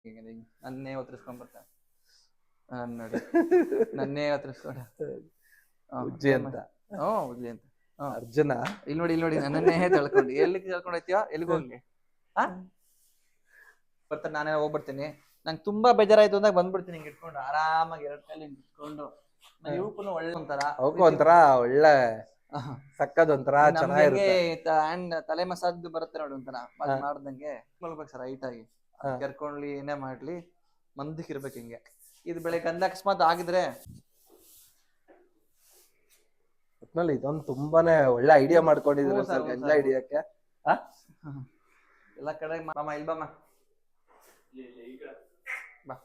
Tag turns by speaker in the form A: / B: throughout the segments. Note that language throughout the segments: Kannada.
A: ನನ್ನೇ ಒತ್ತರಿಸ್ಕೊಂಡ್ ಬರ್ತಾನೆ ನೋಡಿ ನನ್ನೇ ಒತ್ತರಿಸ್ಕೊಂಡ
B: ಉಜ್ಜಿ ಅಂತ
A: ಉಜ್ಜಿ ಅಂತ
B: ಅರ್ಜುನ
A: ಇಲ್ಲಿ ನೋಡಿ ನನ್ನನ್ನೇ ತಳ್ಕೊಂಡು ಎಲ್ಲಿಗೆ ತಳ್ಕೊಂಡು ಹೋಯ್ತೀಯ ಎಲ್ಲಿಗೆ ಹೋಗ್ಲಿ ಬರ್ತಾನೆ ನಾನೇ ಹೋಗ್ಬಿಡ್ತೀನಿ ನಂಗೆ ತುಂಬಾ ಬೇಜಾರಾಯ್ತು ಅಂದಾಗ ಬಂದ್ಬಿಡ್ತೀನಿ ಹಿಂಗೆ ಇಟ್ಕೊಂಡು ಆರಾಮಾಗಿ 2 ಕಾಲು ಹಿಂಗೆ ಇಟ್ಕೊಂಡು ಇವಕ್ಕೂ ಒಳ್ಳೆ
B: ಒಂಥರ ಒಳ್ಳೆ ಸಕ್ಕದ ಒಂಥರ ಚೆನ್ನಾಗಿರುತ್ತೆ
A: ಅಂಡ್ ತಲೆ ಮಸಾಜ್ ಬರುತ್ತೆ ನೋಡಿ ಒಂಥರ ಮಾಡ್ದಂಗೆ ಮಾಡ್ಬೇಕು ಸರ್ ಹೈಟ್ ಆಗಿ ಕೆರ್ಕೊಂಡ್ಲಿ ಏನೇ ಮಾಡ್ಲಿ ಮಂದಕ್ ಇರ್ಬೇಕು ಹಿಂಗೆ ಇದು ಬೆಳಗ್ಗೆ ಅಂದ ಅಕಸ್ಮಾತ್ ಆಗಿದ್ರೆ
B: ಒಟ್ನಲ್ಲಿ ಇದೊಂದು ತುಂಬಾನೇ ಒಳ್ಳೆ ಐಡಿಯಾ ಮಾಡ್ಕೊಂಡಿದ್ರೆ ಸರ್ ಗಂಜಾ ಹಿಡಿಯಕ್ಕೆ
A: ಎಲ್ಲ ಕಡೆ ಮಾಮ ಇಲ್ಬಮ್ಮ ಬಾ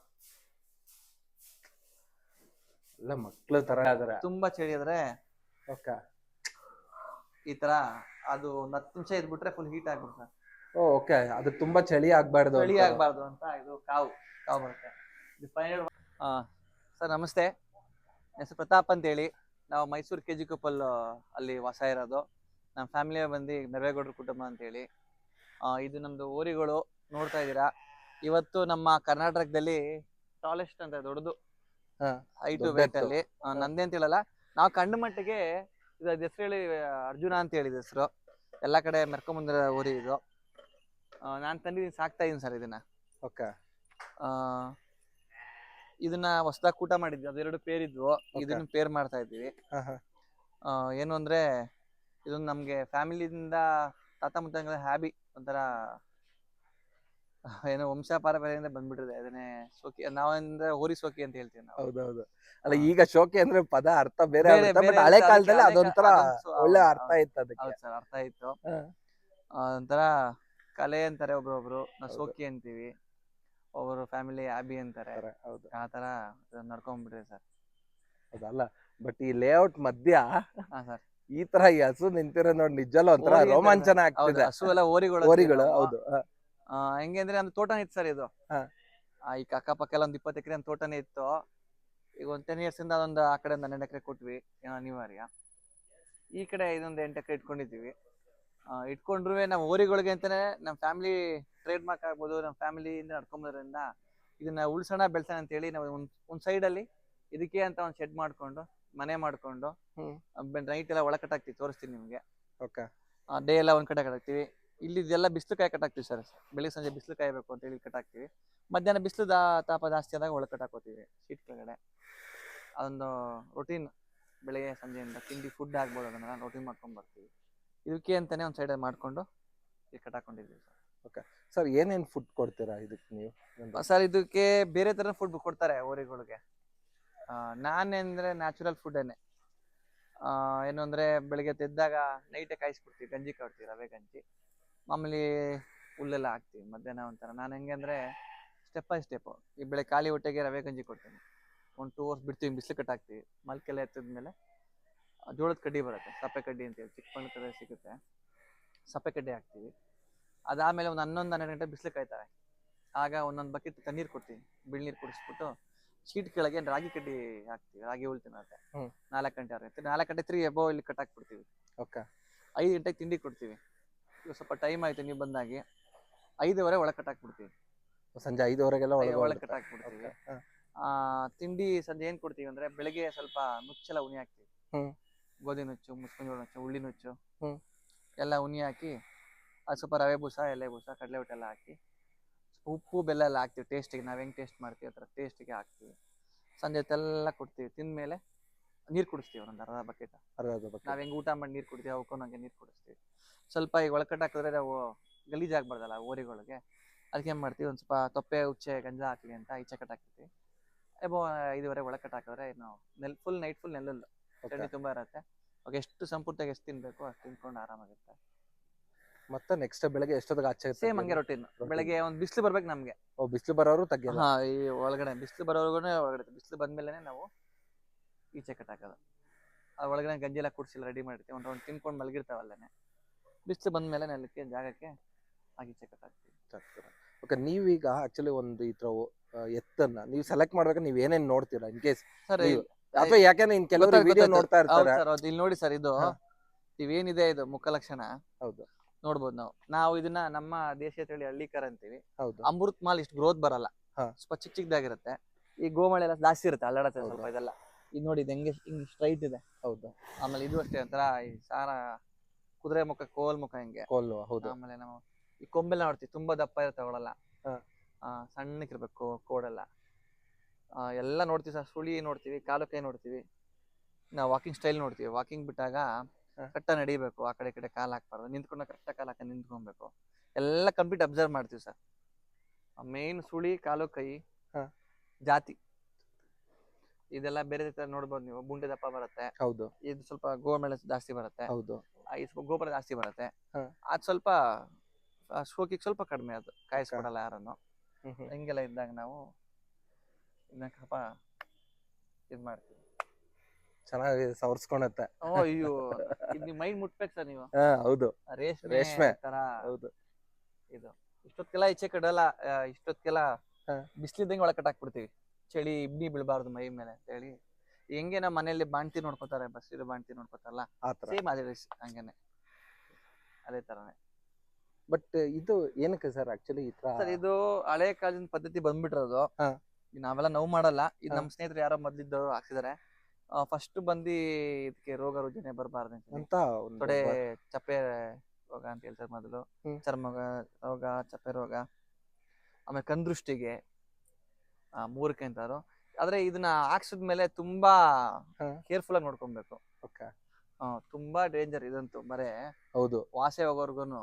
B: ಎಲ್ಲ ಮಕ್ಳು ತರ ಆದ್ರೆ
A: ತುಂಬಾ ಚಳಿ ಆದ್ರೆ ಈ ತರ ಅದು 10 ನಿಮಿಷ ಇದ್ಬಿಟ್ರೆ ಫುಲ್ ಹೀಟ್ ಆಗ್ಬಿಡುತ್ತೆ
B: ಓಕೆ ಅದು ತುಂಬಾ ಚಳಿ ಆಗ್ಬಾರ್ದು
A: ಅಂತ ಇದು ಕಾವು ಬರುತ್ತೆ ಸರ್ ನಮಸ್ತೆ ಹೆಸರು ಪ್ರತಾಪ್ ಅಂತ ಹೇಳಿ ನಾವು ಮೈಸೂರು ಕೆಜಿ ಕೊಪ್ಪಲ್ ಅಲ್ಲಿ ವಾಸ ಇರೋದು ನಮ್ಮ ಫ್ಯಾಮಿಲಿಯ ಬಂದು ನೆರವೇಗೌಡರ ಕುಟುಂಬ ಅಂತ ಹೇಳಿ ಇದು ನಮ್ದು ಊರಿಗಳು ನೋಡ್ತಾ ಇದ್ದೀರಾ ಇವತ್ತು ನಮ್ಮ ಕರ್ನಾಟಕದಲ್ಲಿ ಟಾಲೆಸ್ಟ್ ಅಂತ ದೊಡ್ಡದು ಹೈಟು ವೇಟ್ ಅಲ್ಲಿ ನಂದೇ ಅಂತ ಹೇಳಲ್ಲ ನಾವು ಕಂಡ ಮಟ್ಟಿಗೆ ಇದು ಹೆಸರು ಹೇಳಿ ಅರ್ಜುನ ಅಂತ ಹೇಳಿದ ಹೆಸರು ಎಲ್ಲಾ ಕಡೆ ಮೆರ್ಕೊಂಬಂದಿರೋ ಊರಿ ಇದು ನಾನು ತಂದಿದ್ದೀನಿ ಸಾಕ್ತಾ ಇದೀನಿ ಸರ್ ಇದನ್ನ ಇದನ್ನ ಹೊಸದಾಗಿ ಊಟ ಮಾಡಿದ್ವಿ ಅದೆರಡು ಪೇರ್ ಇದ್ವು ಇದನ್ನ ಪೇರ್ ಮಾಡ್ತಾ ಇದ್ದೀವಿ ಏನು ಅಂದ್ರೆ ಇದೊಂದು ನಮ್ಗೆ ಫ್ಯಾಮಿಲಿಯಿಂದ ತಾತ ಮುತ್ತ ಹ್ಯಾಬಿ ಒಂಥರ ಏನೋ ವಂಶ ಪಾರಂಪರ್ಯದಿಂದ ಬಂದ್ಬಿಟ್ಟಿದೆ ಅದನ್ನೇ ಸೋಕಿ ನಾವಂದ್ರೆ ಹೋರಿ ಸೋಕಿ ಅಂತ ಹೇಳ್ತೀವಿ ನಾವು
B: ಹೌದೌದು ಅಲ್ಲ ಈಗ ಶೋಕಿ ಅಂದ್ರೆ ಪದ ಅರ್ಥ ಬೇರೆ ಹಳೆ ಕಾಲದಲ್ಲಿ ಅದೊಂಥರ ಒಳ್ಳೆ ಅರ್ಥ ಇತ್ತು ಅದಕ್ಕೆ
A: ಸರ್ ಅರ್ಥ ಇತ್ತು ಒಂಥರ ಕಲೆ ಅಂತಾರೆ ಒಬ್ರೊಬ್ರು ನಾವು ಸೋಕಿ ಅಂತೀವಿ ಒಬ್ಬರು ಫ್ಯಾಮಿಲಿ ಹ್ಯಾಬಿ ಅಂತಾರೆ ಆ ತರ ನಡ್ಕೊಂಡ್ಬಿಟ್ರೆ ಸರ್
B: ಅದಲ್ಲ ಬಟ್ ಈ ಲೇಔಟ್ ಮಧ್ಯ
A: ಸರ್
B: ಈ ತರ ಈ ಹಸು ನಿಂತಿರೋ ನೋಡಿ ನಿಜಲ್ಲ ಒಂಥರ ರೋಮಾಂಚನ ಆಗ್ತಿದೆ
A: ಹಸು ಎಲ್ಲ ಓರಿಗಳು
B: ಹೌದು
A: ಹೆಂಗೆ ಅಂದ್ರೆ ಒಂದು ತೋಟನೇ ಇತ್ತು ಸರ್ ಇದು ಈ ಅಕ್ಕಪಕ್ಕ ಎಲ್ಲ ಒಂದು 20 ಎಕರೆ ತೋಟನೇ ಇತ್ತು ಈಗ ಒಂದು 10 years ಇಂದ ಅದೊಂದು ಆ ಕಡೆ 12 ಎಕರೆ ಕೊಟ್ವಿ ಏನೋ ಅನಿವಾರ್ಯ ಈ ಕಡೆ ಇದೊಂದು 8 ಎಕರೆ ಇಟ್ಕೊಂಡಿದ್ದೀವಿ ಇಟ್ಕೊಂಡ್ರು ನಾವು ಓರಿಗಳಿಗೆ ಅಂತಾನೆ ನಮ್ಮ ಫ್ಯಾಮಿಲಿ ಟ್ರೇಡ್ ಮಾರ್ಕ್ ಆಗ್ಬೋದು ನಮ್ಮ ಫ್ಯಾಮಿಲಿಯಿಂದ ನಡ್ಕೊಂಬರೋದ್ರಿಂದ ಇದನ್ನ ಉಳ್ಸೋಣ ಬೆಳ್ಸೋಣ ಅಂತ ಹೇಳಿ ನಾವು ಒಂದ್ ಸೈಡ್ ಅಲ್ಲಿ ಇದಕ್ಕೆ ಅಂತ ಒಂದು ಶೆಡ್ ಮಾಡ್ಕೊಂಡು ಮನೆ ಮಾಡ್ಕೊಂಡು ನೈಟ್ ಎಲ್ಲ ಒಳ ಕಟ್ಟಾಕ್ತಿವಿ ತೋರಿಸ್ತೀನಿ ನಿಮ್ಗೆ ಡೇ ಎಲ್ಲ ಒಂದ್ ಕಡೆ ಕಟ್ಟಾಕ್ತಿವಿ ಇಲ್ಲಿ ಇದೆಲ್ಲ ಬಿಸಿಲು ಕಾಯಿ ಕಟ್ಟಾಕ್ತಿವಿ ಸರ್ ಬೆಳಿಗ್ಗೆ ಸಂಜೆ ಬಿಸಿಲು ಕಾಯಬೇಕು ಅಂತ ಹೇಳಿ ಕಟ್ಟಾಕ್ತಿವಿ ಮಧ್ಯಾಹ್ನ ಬಿಸಿಲು ತಾಪ ಜಾಸ್ತಿ ಆದಾಗ ಒಳ ಕಟ್ಟಾಕೋತೀವಿ ಶೀಟ್ ಕೆಳಗಡೆ ಅದೊಂದು ರೊಟೀನ್ ಬೆಳಿಗ್ಗೆ ಸಂಜೆಯಿಂದ ತಿಂಡಿ ಫುಡ್ ಆಗ್ಬೋದು ಅದನ್ನ ರೊಟೀನ್ ಮಾಡ್ಕೊಂಡ್ ಬರ್ತೀವಿ ಇದಕ್ಕೆ ಅಂತಾನೆ ಒಂದ್ ಸೈಡ್ ಮಾಡ್ಕೊಂಡು ಇಲ್ಲಿ ಕಟ್ಟಾಕೊಂಡಿದ್ದೀವಿ
B: ಸರ್ ಸರ್ ಏನೇನ್ ಫುಡ್ ಕೊಡ್ತೀರಾ ಇದಕ್ಕೆ ನೀವು
A: ಸರ್ ಇದಕ್ಕೆ ಬೇರೆ ತರ ಫುಡ್ ಕೊಡ್ತಾರೆ ಓರಿಗಳಿಗೆ ನಾನೇಂದ್ರೆ ನ್ಯಾಚುರಲ್ ಫುಡ್ ಏನು ಅಂದ್ರೆ ಬೆಳಿಗ್ಗೆ ತೆದ್ದಾಗ ನೈಟೇ ಕಾಯಿಸ್ಬಿಡ್ತೀವಿ ಗಂಜಿ ಕೊಡ್ತೀವಿ ರವೆ ಗಂಜಿ ಮಾಮೂಲಿ ಹುಲ್ಲೆಲ್ಲ ಹಾಕ್ತಿವಿ ಮಧ್ಯಾಹ್ನ ಒಂಥರ ನಾನು ಹೆಂಗೆ ಅಂದ್ರೆ ಸ್ಟೆಪ್ ಬೈ ಸ್ಟೆಪ್ ಈ ಬೆಳಗ್ಗೆ ಖಾಲಿ ಹೊಟ್ಟೆಗೆ ರವೆ ಗಂಜಿ ಕೊಡ್ತೀನಿ 1-2 hours ಬಿಡ್ತೀವಿ ಬಿಸಿಲು ಕಟ್ಟಾಕ್ತಿವಿ ಮಲ್ಕೆಲ್ಲ ಎತ್ತಿದ್ಮೇಲೆ ಜೋಳದ ಕಡ್ಡಿ ಬರುತ್ತೆ ಸಪ್ಪೆ ಕಡ್ಡಿ ಅಂತೇಳಿ ಚಿಕ್ಕಮಂಗ್ಳೂರ್ ಕಡೆ ಸಿಗುತ್ತೆ ಸಪ್ಪೆ ಕಡ್ಡಿ ಹಾಕ್ತಿವಿ ಅದಾದ್ಮೇಲೆ ಒಂದು 11-12 ಗಂಟೆ ಬಿಸಿಲು ಕಾಯ್ತಾರೆ ಆಗ ಒಂದೊಂದು ಬಕೆಟ್ ತಣ್ಣೀರು ಕೊಡ್ತೀವಿ ಬಿಳ್ನೀರು ಕುಡಿಸ್ಬಿಟ್ಟು ಶೀಟ್ ಕೆಳಗೆ ರಾಗಿ ಕಡ್ಡಿ ಹಾಕ್ತಿವಿ ರಾಗಿ ಹುಲ್ ತಿನ್ನತ್ತೆ 4 ಗಂಟೆ ಆಗುತ್ತೆ 4 ಗಂಟೆ 3 ಎಬೋ ಇಲ್ಲಿ ಕಟ್ಟಾಕ್ಬಿಡ್ತೀವಿ 5 ಗಂಟೆಗೆ ತಿಂಡಿ ಕೊಡ್ತೀವಿ ಸ್ವಲ್ಪ ಟೈಮ್ ಆಯ್ತು ನೀವು ಬಂದಾಗಿ 5:15 ಒಳಗೆ ಕಟ್ಟಾಕ್ಬಿಡ್ತೀವಿ
B: ಸಂಜೆ 5:00
A: ಒಳಗೆ ಕಟ್ಟಾಕ್ಬಿಡ್ತೀವಿ ತಿಂಡಿ ಸಂಜೆ ಏನ್ ಕೊಡ್ತೀವಿ ಅಂದ್ರೆ ಬೆಳಿಗ್ಗೆ ಸ್ವಲ್ಪ ನುಚ್ಚೆಲ್ಲ ಉನಿ ಹಾಕ್ತಿವಿ ಗೋಧಿ ನುಚ್ಚು ಮುಸ್ಕೊಂಜೋಳ ನುಚ್ಚು ಉಳ್ಳಿ ನುಚ್ಚು ಎಲ್ಲ ಉನಿ ಹಾಕಿ ಅದು ಸ್ವಲ್ಪ ರವೆ ಬೂಸ ಎಲೆ ಬೂಸ ಕಡಲೆ ಹಿಟ್ಟು ಎಲ್ಲ ಹಾಕಿ ಉಪ್ಪು ಬೆಲ್ಲ ಎಲ್ಲ ಹಾಕ್ತಿವಿ ಟೇಸ್ಟಿಗೆ ನಾವ್ ಹೆಂಗ್ ಟೇಸ್ಟ್ ಮಾಡ್ತೀವಿ ಆ ಥರ ಟೇಸ್ಟಿಗೆ ಹಾಕ್ತಿವಿ ಸಂಜೆ ಹೊತ್ತೆಲ್ಲ ಕೊಡ್ತೀವಿ ತಿಂದ್ಮೇಲೆ ನೀರು ಕುಡಿಸ್ತೀವಿ ಒಂದೊಂದು ಅರ್ಧ ಬಕೆಟ್ ನಾವ್ ಹೆಂಗ್ ಊಟ ಮಾಡಿ ನೀರು ಕುಡ್ತೀವಿ ಅವಕ್ಕೂ ನಂಗೆ ನೀರು ಕುಡಿಸ್ತೀವಿ ಸ್ವಲ್ಪ ಈಗ ಒಳಕಟ್ಟು ಹಾಕಿದ್ರೆ ನಾವು ಗಲೀಜಾಗ್ಬಾರ್ದಲ್ಲ ಓರಿಗಳಿಗೆ ಅದಕ್ಕೆ ಏನ್ ಮಾಡ್ತೀವಿ ಒಂದ್ ಸ್ವಲ್ಪ ತೊಪ್ಪೆ ಉಚ್ಚೆ ಗಂಜ ಹಾಕ್ಲಿ ಅಂತ ಈಚೆ ಕಟ್ಟಾಕ್ತಿವಿ 5:15 ಒಳಕಟ್ಟು ಹಾಕಿದ್ರೆ ನಾವು ಫುಲ್ ನೈಟ್ ಫುಲ್ ನೆಲ್ಲಲ್ಲು ಚಳಿ ತುಂಬಾ ಇರುತ್ತೆ ಅವಾಗ ಎಷ್ಟು ಸಂಪೂರ್ಣವಾಗಿ ಎಷ್ಟು ತಿನ್ಬೇಕು ಅಷ್ಟು ತಿನ್ಕೊಂಡು ಆರಾಮಾಗಿರುತ್ತೆ
B: ಮತ್ತೆ ನೆಕ್ಸ್ಟ್ ಬೆಳಗ್ಗೆ ಎಷ್ಟೊತ್ತಿಗೆ ಆಚೆ
A: ಸೇಮ್ ಹಂಗೆ ರೊಟೀನ್ ಬೆಳಗ್ಗೆ ಒಂದು ಬಿಸಿಲು ಬರ್ಬೇಕು ನಮ್ಗೆ
B: ಬಿಸಿಲು ಬರೋರು ತೆಗಿಯಲ್ಲ
A: ಈ ಒಳಗಡೆ ಬಿಸಿಲು ಬರೋರ್ಗು ಒಳಗಡೆ ಬಿಸಿಲು ಬಂದ್ಮೇಲೆ ನಾವು ಈಚೆ ಕಟ್ಟಾಕೋದು ಆ ಒಳಗಡೆ ಗಂಜಿ ಎಲ್ಲ ಕುಡಿಸಿಲ್ಲ ರೆಡಿ ಮಾಡಿರ್ತೀವಿ ಒಂದು ರೌಂಡ್ ತಿನ್ಕೊಂಡು ಮಲಗಿರ್ತಾವಲ್ಲೇ ಬಿಸಿಲು ಬಂದ್ಮೇಲೆ ನೆಲಕ್ಕೆ ಜಾಗಕ್ಕೆ ಈಚೆ ಕಟ್ಟಾಕ್ತೀವಿ
B: ಓಕೆ ನೀವೀಗ ಆಕ್ಚುಲಿ ಒಂದು ಈ ತರ ಎತ್ತನ್ನ ನೀವು ಸೆಲೆಕ್ಟ್ ಮಾಡ್ಬೇಕು ನೀವ್ ಏನೇನ್ ನೋಡ್ತೀರಾ ಇನ್ ಕೇಸ್ ಅಥವಾ ಯಾಕೆಂದ್ರೆ ಇನ್ ಕೆಲವರು ವಿಡಿಯೋ ನೋಡ್ತಾ ಇರ್ತಾರೆ
A: ಇಲ್ಲಿ ನೋಡಿ ಸರ್ ಇದು ಇವೇನಿದೆ ಇದು ಮುಖ ಲಕ್ಷಣ
B: ಹೌದು
A: ನೋಡ್ಬೋದು ನಾವು ಇದನ್ನ ನಮ್ಮ ದೇಶೀಯ ತಳಿ ಹಳ್ಳಿಕರ ಅಂತೀವಿ
B: ಹೌದು
A: ಅಮೃತ್ ಮಾಲ್ ಇಷ್ಟು ಗ್ರೋತ್ ಬರಲ್ಲ
B: ಹಾ.
A: ಸ್ವಲ್ಪ ಚಿಕ್ಕದಾಗಿರುತ್ತೆ. ಈ ಗೋಮಳೆ ಎಲ್ಲ ಜಾಸ್ತಿ ಇರುತ್ತೆ, ಅಲ್ಲಾಡತ್ತೆ
B: ಹೌದಾ?
A: ಸ್ವಲ್ಪ ಇದೆಲ್ಲ. ಇದು ನೋಡಿ ಇದು ಹೆಂಗೆ ಹಿಂಗ್ ಸ್ಟ್ರೈಟ್ ಇದೆ.
B: ಹೌದು.
A: ಆಮೇಲೆ ಇದು ಅಷ್ಟೇ ಒಂಥರ ಈ ಸಾರ ಕುದುರೆ ಮುಖ, ಕೋಲ್ ಮುಖ ಹಿಂಗೆ.
B: ಕೋಲ್ವ, ಹೌದು.
A: ಆಮೇಲೆ ನಾವು ಈ ಕೊಂಬೆಲ್ಲ ನೋಡ್ತೀವಿ, ತುಂಬಾ ದಪ್ಪ ಇರುತ್ತೆ ಅವಳೆಲ್ಲ.
B: ಹಾ.
A: ಸಣ್ಣಕ್ಕಿರ್ಬೇಕು ಕೋಡೆಲ್ಲ. ಎಲ್ಲ ನೋಡ್ತೀವಿ ಸರ್. ಸುಳಿ ನೋಡ್ತೀವಿ, ಕಾಲು ಕೈ ನೋಡ್ತೀವಿ. ನಾವು ವಾಕಿಂಗ್ ಸ್ಟೈಲ್ ನೋಡ್ತೀವಿ. ವಾಕಿಂಗ್ ಬಿಟ್ಟಾಗ ಕರೆಕ್ಟಾಗಿ ನಡಿಬೇಕು, ಆ ಕಡೆ ಈ ಕಡೆ ಕಾಲು ಹಾಕ್ಬಾರ್ದು, ನಿಂತ್ಕೊಂಡ ಕರೆಕ್ಟಾಗಿ ಕಾಲು ಹಾಕಿ ನಿಂತ್ಕೊಬೇಕು. ಎಲ್ಲ ಕಂಪ್ಲೀಟ್ ಅಬ್ಸರ್ವ್ ಮಾಡ್ತೀವಿ ಸರ್. ಮೇನ್ ಸುಳಿ, ಕಾಲು ಕೈ, ಜಾತಿ ಇದೆಲ್ಲ ಬೇರೆ ತರ ನೋಡ್ಬೋದು ನೀವು. ಬುಂಡೆ ದಪ್ಪ ಬರುತ್ತೆ.
B: ಹೌದು.
A: ಇದು ಸ್ವಲ್ಪ ಗೋಮೆಳೆ ಜಾಸ್ತಿ ಬರುತ್ತೆ.
B: ಹೌದು.
A: ಇದು ಸ್ವಲ್ಪ ಗೊಬ್ಬರ ಜಾಸ್ತಿ ಬರುತ್ತೆ.
B: ಹಾ.
A: ಅದು ಸ್ವಲ್ಪ ಶೋಕಿಗೆ ಸ್ವಲ್ಪ ಕಡಿಮೆ, ಅದು ಕಾಯಿಸ್ಕೊಡಲ್ಲ ಯಾರನ್ನು. ಹಿಂಗೆಲ್ಲ ಇದ್ದಾಗ ನಾವು ಇದನ್ನ ಕಪ ಇದ್ ಮಾಡ್ತೀವಿ.
B: ಚೆನ್ನಾಗಿ ಸವರ್ಸ್ಕೊಳತ್ತೆ.
A: ಅಯ್ಯೋ, ಇದು ನೀವು ಮೈಂಡ್ ಮುಟ್ಬೇಕು ಸರ್ ನೀವು.
B: ಹೌದು.
A: ರೇಷ್ಮೆ ತರ.
B: ಹೌದು.
A: ಇದು ಇಷ್ಟೊತ್ತಿಗೆಲ್ಲ ಈಚೆ ಕಡೆಲ್ಲ ಇಷ್ಟೊತ್ತಿಗೆಲ್ಲ ಬಿಸಿಲಿದ್ದಂಗೆ ಒಳಗೆ ಕಟ್ಟಾಕ್ಬಿಡ್ತೀವಿ. ಚಳಿ ಇಬ್ನಿ ಬೀಳ್ಬಾರ್ದು ಮೈ ಮೇಲೆ ಅಂತ ಹೇಳಿ. ಹೆಂಗೆ ನಮ್ಮ ಮನೆಯಲ್ಲಿ ಬಾಣ್ತಿ ನೋಡ್ಕೋತಾರೆ, ಬಸ್ಸಿರೋ ಬಾಣ್ತಿ ನೋಡ್ಕೋತಾರಲ್ಲ, ಸೇಮ್ ಅದೇ ಹಂಗೇನೆ, ಅದೇ ತರನೇ.
B: ಬಟ್ ಇದು ಏನಕ್ಕೆ ಸರ್ ಆಕ್ಚುಲಿ ಈ ತರ?
A: ಸರ್ ಇದು ಹಳೆ ಕಾಲದ ಪದ್ಧತಿ ಬಂದ್ಬಿಟ್ಟಿರೋದು. ನಾವೆಲ್ಲ ನೋವು ಮಾಡಲ್ಲ. ಇದು ನಮ್ಮ ಸ್ನೇಹಿತರು ಯಾರೋ ಮೊದ್ಲಿದ್ದವರು ಹಾಕ್ಸಿದಾರೆ. ಫಸ್ಟ್ ಬಂದು ಇದಕ್ಕೆ ರೋಗ ರುಜಿನ ಬರಬಾರ್ದು ಅಂತ ತೊಡೆ ಚಪ್ಪೆ ರೋಗ ಅಂತ ಹೇಳ್ತಾರೆ ಮೊದಲು. ಚರ್ಮ ರೋಗ, ಚಪ್ಪೆ ರೋಗ, ಆಮೇಲೆ ಕಣ್ದೃಷ್ಟಿಗೆ, ಮೂರಕ್ಕೆ ಅಂತಾರು. ಆದ್ರೆ ಇದನ್ನ ಹಾಕ್ಸಿದ್ಮೇಲೆ ತುಂಬಾ ಕೇರ್ಫುಲ್ ಆಗಿ ನೋಡ್ಕೊಬೇಕು. ತುಂಬಾ ಡೇಂಜರ್ ಇದಂತೂ. ಬರೇ
B: ಹೌದು,
A: ವಾಸೆ ಹೋಗೋರ್ಗುನು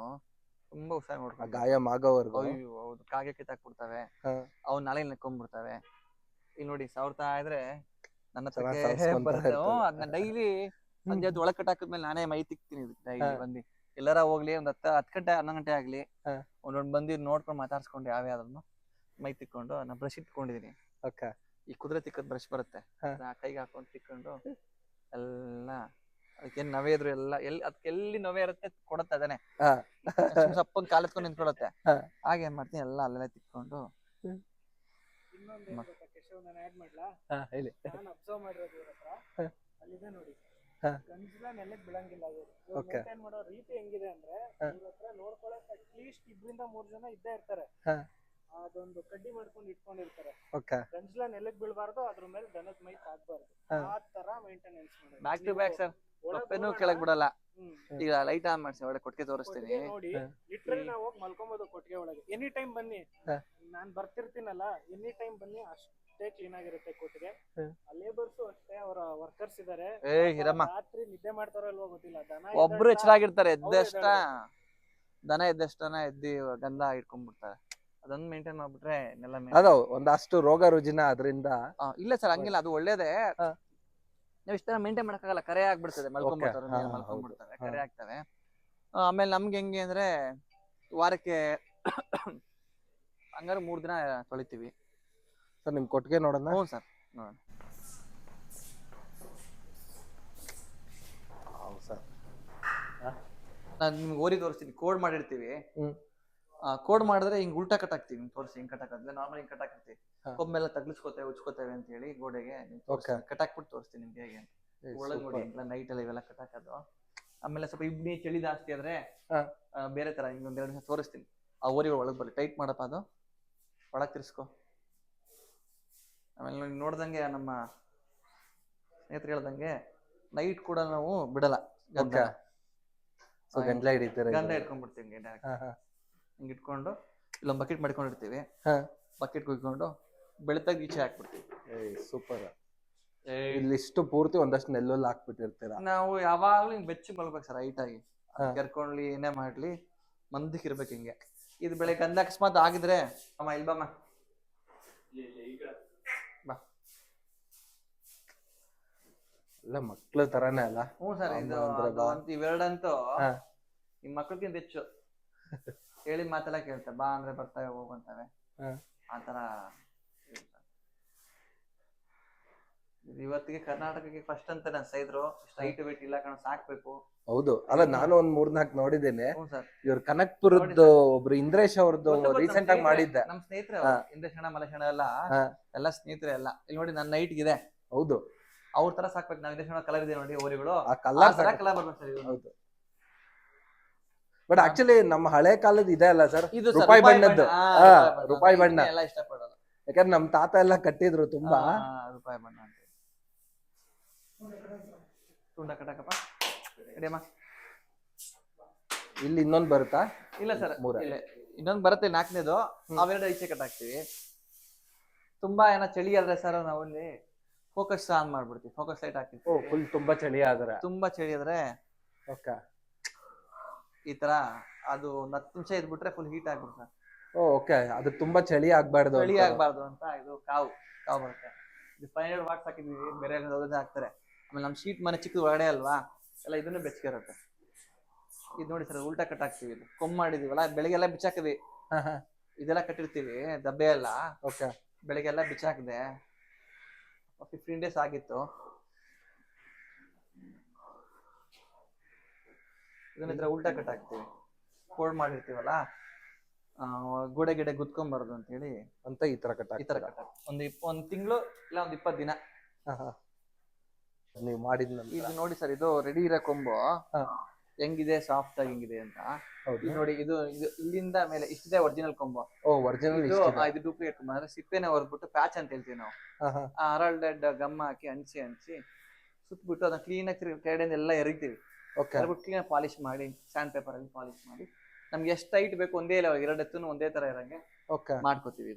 A: ತುಂಬಾ ಹುಷಾರ್ ನೋಡ್ಕೊಂಡು,
B: ಗಾಯ ಮಾಗೋವರ್ಗು.
A: ಅಯ್ಯೋ ಹೌದು, ಕಾಗೆ ಕಿತ್ತಾಕ್ಬಿಡ್ತವೆ, ಅವ್ ನಾಳೆ ನೆಕ್ಕೊಂಡ್ಬಿಡ್ತವೆ. ಈಗ ನೋಡಿ ಸಾವ್ರ್ತಾ ಇದ್ರೆ ನನ್ನ ಅದನ್ನ ಡೈಲಿ ಸಂಜೆ ಒಳಗ್ ಕಟ್ಟಾಕಿದ್ಮೇಲೆ ನಾನೇ ಮೈ ತಿಕ್ತೀನಿ. ಡೈಲಿ ಬಂದು ಎಲ್ಲಾರ ಹೋಗ್ಲಿ, ಒಂದ್ 10 ಗಂಟೆ 11 ಗಂಟೆ ಆಗ್ಲಿ, ಒಂದೊಂದ್ ಬಂದು ನೋಡ್ಕೊಂಡು ಮಾತಾಡ್ಸ್ಕೊಂಡು ಯಾವ್ಯಾವ್ದನ್ನು ಮೈ ತಿಕ್ಕೊಂಡು ನಾ ಬ್ರಷ್ ಇಟ್ಕೊಂಡಿದೀನಿ. ಈ ಕುದುರೆ ತಿಕ್ಕದ್ ಬ್ರಷ್ ಬರುತ್ತೆ, ಕೈಗೆ ಹಾಕೊಂಡು ತಿಕ್ಕೊಂಡು ಎಲ್ಲ ಅದಕ್ಕೇನ್ ನವೆ ಇದ್ರು ಎಲ್ಲ ಅದಕ್ಕೆ ಎಲ್ಲಿ ನವೆ ಇರುತ್ತೆ ಕೊಡತ್ತೆ ಅದೇನೆ. ಸಪ್ಪನ್ ಕಾಲೆತ್ಕೊಂಡು ನಿಂತ್ಕೊಡತ್ತೆ. ಹಾಗೆ ಏನ್ ಮಾಡ್ತೀನಿ, ಎಲ್ಲ ಅಲ್ಲೆಲ್ಲ ತಿಕ್ಕೊಂಡು.
C: ಅಬ್ಸರ್ವ್ ಮಾಡಿರೋದು ಇವ್ರ ಹತ್ರ ಅಲ್ಲಿದೆ ನೋಡಿ, ಗಂಜಲ ನೆಲಕ್ಕೆ ಬೀಳಂಗಿಲ್ಲ. ಮೇಂಟೈನ್ ಮಾಡೋ ರೀತಿ ಹೆಂಗಿದೆ ಅಂದ್ರೆ, ಇವ್ರ ಹತ್ರ ನೋಡ್ಕೊಳಕ್ ಅಟ್ಲೀಸ್ಟ್ 2-3 ಜನ ಇದ್ದೇ ಇರ್ತಾರೆ. ಅದೊಂದು ಕಡ್ಡಿ ಮಾಡ್ಕೊಂಡು ಇಟ್ಕೊಂಡಿರ್ತಾರೆ. ಗಂಜಲ ನೆಲಕ್ಕೆ ಬೀಳ್ಬಾರ್ದು, ಅದ್ರ ಮೇಲೆ ದನದ ಮೈ ತಾಗ್ಬಾರ್ದು. ಆ ತರ ಮೇಂಟೆನೆನ್ಸ್ ಮಾಡಿ
A: ಬ್ಯಾಕ್ ಟು ಬ್ಯಾಕ್ ಸರ್. ತಪ್ಪೇನು ಕೆಳಗ್ ಬಿಡಲ್ಲ. ಈಗ ಲೈಟ್ ಆನ್ ಮಾಡಿಸಿ ಒಳಗೆ ಕೊಟ್ಟಿಗೆ ತೋರಿಸ್ತೀನಿ
C: ನೋಡಿ. ಲಿಟ್ರಲಿ ನಾವು ಹೋಗಿ ಮಲ್ಕೊಬಹುದು ಕೊಟ್ಟಿಗೆ ಒಳಗೆ. ಎನಿ ಟೈಮ್ ಬನ್ನಿ, ನಾನ್ ಬರ್ತಿರ್ತೀನಲ್ಲ, ಎನಿ ಟೈಮ್ ಬನ್ನಿ, ಅಷ್ಟೇ ಕ್ಲೀನ್ ಆಗಿರುತ್ತೆ ಕೊಟ್ಟಿಗೆ. ಲೇಬರ್ಸ್ ಅಷ್ಟೇ, ಅವರ ವರ್ಕರ್ಸ್ ಇದಾರೆ. ರಾತ್ರಿ ನಿದ್ದೆ ಮಾಡ್ತಾರೋ ಇಲ್ವೋ ಗೊತ್ತಿಲ್ಲ. ದನ
A: ಒಬ್ರು ಎಚ್ಚರಾಗಿರ್ತಾರೆ, ದನ ಎದ್ದಷ್ಟನ ಎದ್ದಿ ಗಂಧ ಇಟ್ಕೊಂಡ್ಬಿಡ್ತಾರೆ. ಅದನ್ನ ಮೇಂಟೈನ್ ಮಾಡ್ಬಿಟ್ರೆ
B: ಅದು ಒಂದಷ್ಟು ರೋಗ ರುಜಿನ ಅದರಿಂದ.
A: ಇಲ್ಲ ಸರ್, ಹಂಗಿಲ್ಲ, ಅದು ಒಳ್ಳೇದೇ. ನಾವ್ ಇಷ್ಟ ಮೇಂಟೈನ್ ಮಾಡಕ್ಕಾಗಲ್ಲ, ಕರೆ ಆಗ್ಬಿಡ್ತದೆ. ಮಲ್ಕೊಂಡ್ಬಿಡ್ತಾರೆ, ಕರೆ ಆಗ್ತವೆ. ಆಮೇಲೆ ನಮ್ಗೆ ಹೆಂಗೆ ಅಂದ್ರೆ ವಾರಕ್ಕೆ ಹಂಗಾರೆ 3 ದಿನ ತೊಳಿತೀವಿ
B: ಸರ್. ನಿಮ್ ಕೊಟ್ಟಿಗೆ ನೋಡೋಣ.
A: ಹ್ಞೂ ಸರ್, ನೋಡೋಣ. ನಾನು ನಿಮ್ಗೆ ಓರಿ ತೋರಿಸ್ತೀನಿ, ಕೋಡ್ ಮಾಡಿರ್ತೀವಿ. ಕೋಡ್ ಮಾಡಿದ್ರೆ ಹಿಂಗ್ ಉಲ್ಟಾ ಕಟ್ಟಾಕ್ತಿವಿ. ತೋರಿಸಿ ಹಿಂಗ್ ಕಟ್ಟಾಕಂದ್ರೆ ನಾರ್ಮಲ್ ಹಿಂಗ್ ಕಟ್ಟಾಕಿರ್ತೀವಿ. ಕೊಂಬೆಲ್ಲ ತಗ್ಲಿಸ್ಕೋತೇವೆ, ಉಚ್ಕೋತೇವೆ ಅಂತ ಹೇಳಿ ಗೋಡೆಗೆ ಕಟ್ಟಾಕ್ಬಿಟ್ಟು ತೋರಿಸ್ತೀನಿ ನಿಮ್ಗೆ ಹೇಗೆ ಅಂತ. ಒಳಗ್ ನೋಡಿ, ನೈಟ್ ಅಲ್ಲಿ ಇವೆಲ್ಲ ಕಟ್ಟಾಕೋದು. ಆಮೇಲೆ ಸ್ವಲ್ಪ ಇಬ್ನಿ ಚಳಿ ಜಾಸ್ತಿ ಆದ್ರೆ ಬೇರೆ ತರ ಹಿಂಗೊಂದ್ 2 ದಿವಸ ತೋರಿಸ್ತೀನಿ. ಆ ಓರಿಗಳು ಒಳಗ್ ಬರ್ಲಿ, ಟೈಟ್ ಮಾಡಪ್ಪ, ಅದು ಒಳಗ್ ತಿರ್ಸ್ಕೊ. ಆಮೇಲೆ ನೋಡ್ದಂಗೆ ನಮ್ಮ ಸ್ನೇಹಿತರು ಹೇಳ್ದಂಗೆ ನೈಟ್ ಕೂಡ ನಾವು ಬಿಡಲ್ಲ, ಗಂಧ ಇಟ್ಕೊಂಡ್ಬಿಡ್ತೀವಿ. ಹಿಂಗ್ ಇಟ್ಕೊಂಡು ಇಲ್ಲೊಂದ್ ಬಕೆಟ್ ಮಾಡ್ಕೊಂಡಿರ್ತೀವಿ. ಬಕೆಟ್ ಕುಯ್ಕೊಂಡು ಬೆಳತಾಗ ಈಚೆ ಹಾಕ್ಬಿಡ್ತೀವಿ.
B: ಸೂಪರ್. ಇಲ್ಲಿಷ್ಟು ಪೂರ್ತಿ ಒಂದಷ್ಟು ನೆಲ್ಲಲ್ಲಿ ಹಾಕ್ಬಿಟ್ಟಿರ್ತೀರ.
A: ನಾವು ಯಾವಾಗ್ಲೂ ಹಿಂಗ್ ಬೆಚ್ಚಿ ಮಲ್ಬೇಕು ಸರ್, ಹೈಟ್ ಆಗಿ. ಕೆರ್ಕೊಂಡ್ಲಿ ಏನೇ ಮಾಡ್ಲಿ ಮಂದಕ್ಕೆ ಇರ್ಬೇಕು ಹಿಂಗೆ. ಇದು ಬೆಳಗ್ಗೆ ಗಂಧ ಅಕಸ್ಮಾತ್ ಆಗಿದ್ರೆ ಅಮ್ಮ ಇಲ್ಬಮ್ಮ ಬಾ,
B: ಎಲ್ಲ ಮಕ್ಳ ತರಾನೇ ಅಲ್ಲ.
A: ಹ್ಞೂ ಸರ್, ಇದು ಇವೆರಡಂತೂ ನಿಮ್ ಮಕ್ಳಕ್ಕಿಂತ ಹೆಚ್ಚು ಹೇಳಿ ಮಾತೆಲ್ಲ ಕೇಳ್ತವೆ. ಬಾ ಅಂದ್ರೆ ಬರ್ತಾವೆ, ಹೋಗಂತವೆ. ಆತರ ಇವತ್ತಿಗೆ ಕರ್ನಾಟಕಕ್ಕೆ ಫಸ್ಟ್ ಅಂತ ಅನ್ಸ್ತಾ ಸ್ಟ್ರೈಟ್ ವೇಟ್ ಇಲ್ಲ ಕಣ, ಸಾಕ್ಬೇಕು.
B: ಹೌದು, ಅಲ್ಲ ನಾನು ಒಂದ್ 3-4 ನೋಡಿದ್ದೇನೆ. ಇವ್ರ ಕನಕ್ಪುರದ್ದು ಒಬ್ರು ಇಂದ್ರೇಶ್ ಅವ್ರದ್ದು ರೀಸೆಂಟ್ ಆಗಿ ಮಾಡಿದ್ದೆ.
A: ನಮ್ ಸ್ನೇಹಿತರೆ ಇಂದ್ರೇಶ್ ಅಣ್ಣ, ಮಲೇಶ್ ಅಣ್ಣ ಎಲ್ಲ ಸ್ನೇಹಿತರೆ ಎಲ್ಲ. ಇಲ್ಲಿ ನೋಡಿ, ನನ್ನ ನೈಟ್ ಇದೆ.
B: ಹೌದು,
A: ಅವ್ರ ತರ ಸಾಕ್ಬೇಕು. ನಾವ್ ಇಂದ್ರೇಶ್ ಅಣ್ಣ ಕಲರ್ ಇದೆ ನೋಡಿ, ಓರಿಗಳು
B: ಆ ಕಲರ್
A: ಬರ್ಬೇಕು ಸರ್.
B: ಹೌದು, ಬಟ್ ಆಕ್ಚುಲಿ ನಮ್ಮ ಹಳೆ ಕಾಲದ ಇದೆ ಅಲ್ಲ ಸರ್, ರೂಪಾಯಿ ಬಣ್ಣದ್ದು. ರೂಪಾಯಿ ಬಣ್ಣ
A: ಎಲ್ಲ ಇಷ್ಟಪಡೋದು.
B: ಯಾಕಂದ್ರೆ ನಮ್ ತಾತ ಎಲ್ಲ ಕಟ್ಟಿದ್ರು ತುಂಬಾ.
A: ರೂಪಾಯಿ ಬಣ್ಣ ಅಂತ ತುಂಡ ಕಟ್ಟಕಪ್ಪ ರೆಡಿಯಮ್ಮ.
B: ಇಲ್ಲಿ ಇನ್ನೊಂದ್ ಬರುತ್ತಾ?
A: ಇಲ್ಲ ಸರ್,
B: ಮೂರ
A: ಇಲ್ಲ ಇನ್ನೊಂದು ಬರುತ್ತೆ 4ನೇದು. ಅವೆರಡು ಈಚೆ ಕಟ್ ಹಾಕ್ತಿವಿ. ತುಂಬಾ ಏನೋ ಚಳಿ ಆದ್ರೆ ಸರ್ ನಾವು ಇಲ್ಲಿ ಫೋಕಸ್ ಆನ್ ಮಾಡ್ಬಿಡ್ತೀವಿ, ಫೋಕಸ್ ಲೈಟ್ ಹಾಕ್ತಿವಿ.
B: ಫುಲ್ ತುಂಬಾ ಚಳಿ ಆದ್ರೆ,
A: ತುಂಬಾ ಚಳಿ ಆದ್ರೆ
B: ಓಕೆ
A: ಈ ತರ ಅದು 10 ನಿಮಿಷ ಇದ್ಬಿಟ್ರೆ ಫುಲ್ ಹೀಟ್ ಆಗ್ಬಿಡುತ್ತೆ.
B: ಓಕೆ, ಅದು ತುಂಬಾ ಚಳಿ ಆಗ್ಬಾರ್ದು,
A: ಚಳಿ ಆಗ್ಬಾರ್ದು ಅಂತ ಇದು ಕಾವು ಬರುತ್ತೆ. ಇದು 500 ವಾಟ್ಸ್ ಹಾಕಿದ್ವಿ, ಬೇರೆ ಹಾಕ್ತಾರೆ. ಆಮೇಲೆ ನಮ್ಮ ಶೀಟ್ ಮನೆ ಚಿಕ್ಕದು ಹೊರಗಡೆ ಅಲ್ವಾ, ಎಲ್ಲ ಇದನ್ನು ಬೆಚ್ಚಗೆ ಇರುತ್ತೆ. ಇದು ನೋಡಿ ಸರ್, ಉಲ್ಟಾ ಕಟ್ ಹಾಕ್ತಿವಿ. ಇದು ಕೊಮ್ಮೆ ಮಾಡಿದೀವಲ್ಲ, ಬೆಳಿಗ್ಗೆಲ್ಲ ಬಿಚ್ಚಾಕಿದ್ವಿ. ಇದೆಲ್ಲ ಕಟ್ಟಿರ್ತೀವಿ ದಬ್ಬೆ ಎಲ್ಲ.
B: ಓಕೆ,
A: ಬೆಳಿಗ್ಗೆಲ್ಲ ಬಿಚ್ಚಾಕಿದೆ. 15 ಡೇಸ್ ಆಗಿತ್ತು. ಇದನ್ನ ಉಲ್ಟಾ ಕಟ್ ಹಾಕ್ತಿವಿ. ಫೋಲ್ಡ್ ಮಾಡಿರ್ತೀವಲ್ಲ, ಗೋಡೆ ಗಿಡೆ ಗುದ್ಕೊಂಬಾರ್ದು ಅಂತ ಹೇಳಿ
B: ಅಂತ ಈ ತರ ಕಟ್
A: ಒಂದ್ ತಿಂಗಳು ಇಲ್ಲ ಒಂದ್ 20 ದಿನ
B: ನೀವು ಮಾಡಿದ.
A: ಇದು ನೋಡಿ ಸರ್, ಇದು ರೆಡಿ ಇರೋ ಕೊಂಬು ಹೆಂಗಿದೆ, ಸಾಫ್ಟ್ ಆಗಿ ಹೆಂಗಿದೆ ಅಂತ ನೋಡಿ. ಇದು ಇಲ್ಲಿಂದ ಮೇಲೆ ಇಷ್ಟಿದೆ ಒರಿಜಿನಲ್ ಕೊಂಬು.
B: ಒರಿಜಿನಲ್
A: ಇದು ಡೂಪ್ಲಿಕೇಟ್ ಕೊಂಬು. ಅಂದ್ರೆ ಸಿಪ್ಪೆನ ಹೊರದ್ಬಿಟ್ಟು ಪ್ಯಾಚ್ ಅಂತ ಹೇಳ್ತೀವಿ ನಾವು. ಅರಲ್ಡೆಡ್ ಗಮ್ ಹಾಕಿ ಹಂಚಿ ಸುತ್ತಬಿಟ್ಟು ಅದನ್ನ ಕ್ಲೀನ್ ಆಗಿ ಕೆಳಗಡೆಯಿಂದ ಎಲ್ಲ ಎರಿತೀವಿ. ಕ್ಲೀನ್ ಪಾಲಿಶ್ ಮಾಡಿ, ಸ್ಯಾಂಡ್ ಪೇಪರ್ ಅಲ್ಲಿ ಪಾಲಿಶ್ ಮಾಡಿ, ನಮ್ಗೆ ಎಷ್ಟು ಟೈಟ್ ಬೇಕು ಒಂದೇ ಇಲ್ಲ 2 ಎತ್ತನ್ನು ಒಂದೇ ತರ ಇರಂಗೆ ಮಾಡ್ಕೋತೀವಿ.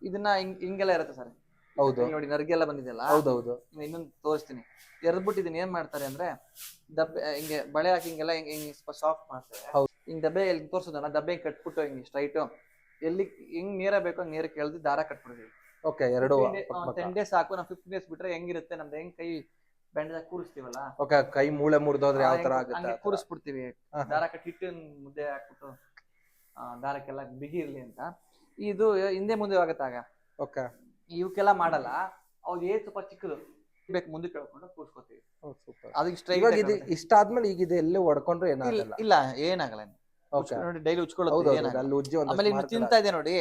A: ಇದನ್ನ ಹಿಂಗೆಲ್ಲ ಇರುತ್ತೆ ಸರ್.
B: ಹೌದು
A: ನೋಡಿ, ನರ್ಗೆಲ್ಲ ಬಂದಿದೆಯಲ್ಲ.
B: ಹೌದೌದು,
A: ಇನ್ನೊಂದು ತೋರಿಸ್ತೀನಿ. ಎರ್ದ್ಬಿಟ್ಟು ಇದನ್ನ ಏನ್ ಮಾಡ್ತಾರೆ ಅಂದ್ರೆ ದಬ್ಬೆ ಹಿಂಗೆ ಬಳೆ ಹಾಕಿ ಹಿಂಗೆಲ್ಲ ಹಿಂಗೆ ಸಾಫ್ಟ್ ಮಾಡ್ತಾರೆ. ಹಿಂಗ್ ದಬ್ಬೆ ಎಲ್ಲಿ ತೋರ್ಸೋದಲ್ಲ, ದಬ್ಬೆ ಕಟ್ಬಿಟ್ಟು ಹಿಂಗೆ ಸ್ಟ್ರೈಟ್ ಎಲ್ಲಿ ಹಿಂಗ್ ನೇರ ಬೇಕೋ ಹಂಗ್ ನೇರಕ್ಕೆ ಎಳ್ದು ದಾರ ಕಟ್ಬಿಡ್ತೀವಿ. 10 ಡೇಸ್ ಸಾಕು. ನಾವು 15 ಡೇಸ್ ಬಿಟ್ರೆ ಹೆಂಗಿರುತ್ತೆ ನಮ್ದು, ಹೆಂಗ್ ಕೈ ಬೆಂಡದಾಗ ಕೂರಿಸ್ತೀವಲ್ಲ,
B: ಕೈ ಮೂಳೆ ಮುರಿದೋದ್ರೆ ಯಾವ ತರ ಆಗುತ್ತೆ
A: ಕೂರಿಸ್ಬಿಡ್ತೀವಿ. ದಾರ ಕಟ್ಟಿಟ್ಟು ಮುದ್ದೆ ಹಾಕ್ಬಿಟ್ಟು ದಾರಕ್ಕೆಲ್ಲ ಬಿಗಿ ಇರ್ಲಿ ಅಂತ. ಇದು ಹಿಂದೆ ಮುಂದೆ ಆಗುತ್ತಾಗ ಇವಕ್ಕೆಲ್ಲ ಮಾಡಲ್ಲ. ಅವ್ರು ಸ್ವಲ್ಪ ಚಿಕ್ಕದು ಬೇಕು, ಮುಂದೆ ಕೇಳ್ಕೊಂಡು ಕೂರ್ಸ್ಕೊತೀವಿ. ಅದಕ್ಕೆ ಸ್ಟ್ರೈಟ್
B: ಇಷ್ಟಾದ್ಮೇಲೆ ಈಗ ಇದು ಎಲ್ಲಿ ಹೊಡ್ಕೊಂಡ್ರೆ ಏನಾಗಲ್ಲ.
A: ಇಲ್ಲ, ಏನಾಗಲ್ಲ. ನೋಡಿ ಡೈಲಿ ಉಚ್ಕೊಳ್ಳೋದು. ಆಮೇಲೆ ಇನ್ನು ತಿಂತಾ ಇದೆ ನೋಡಿ,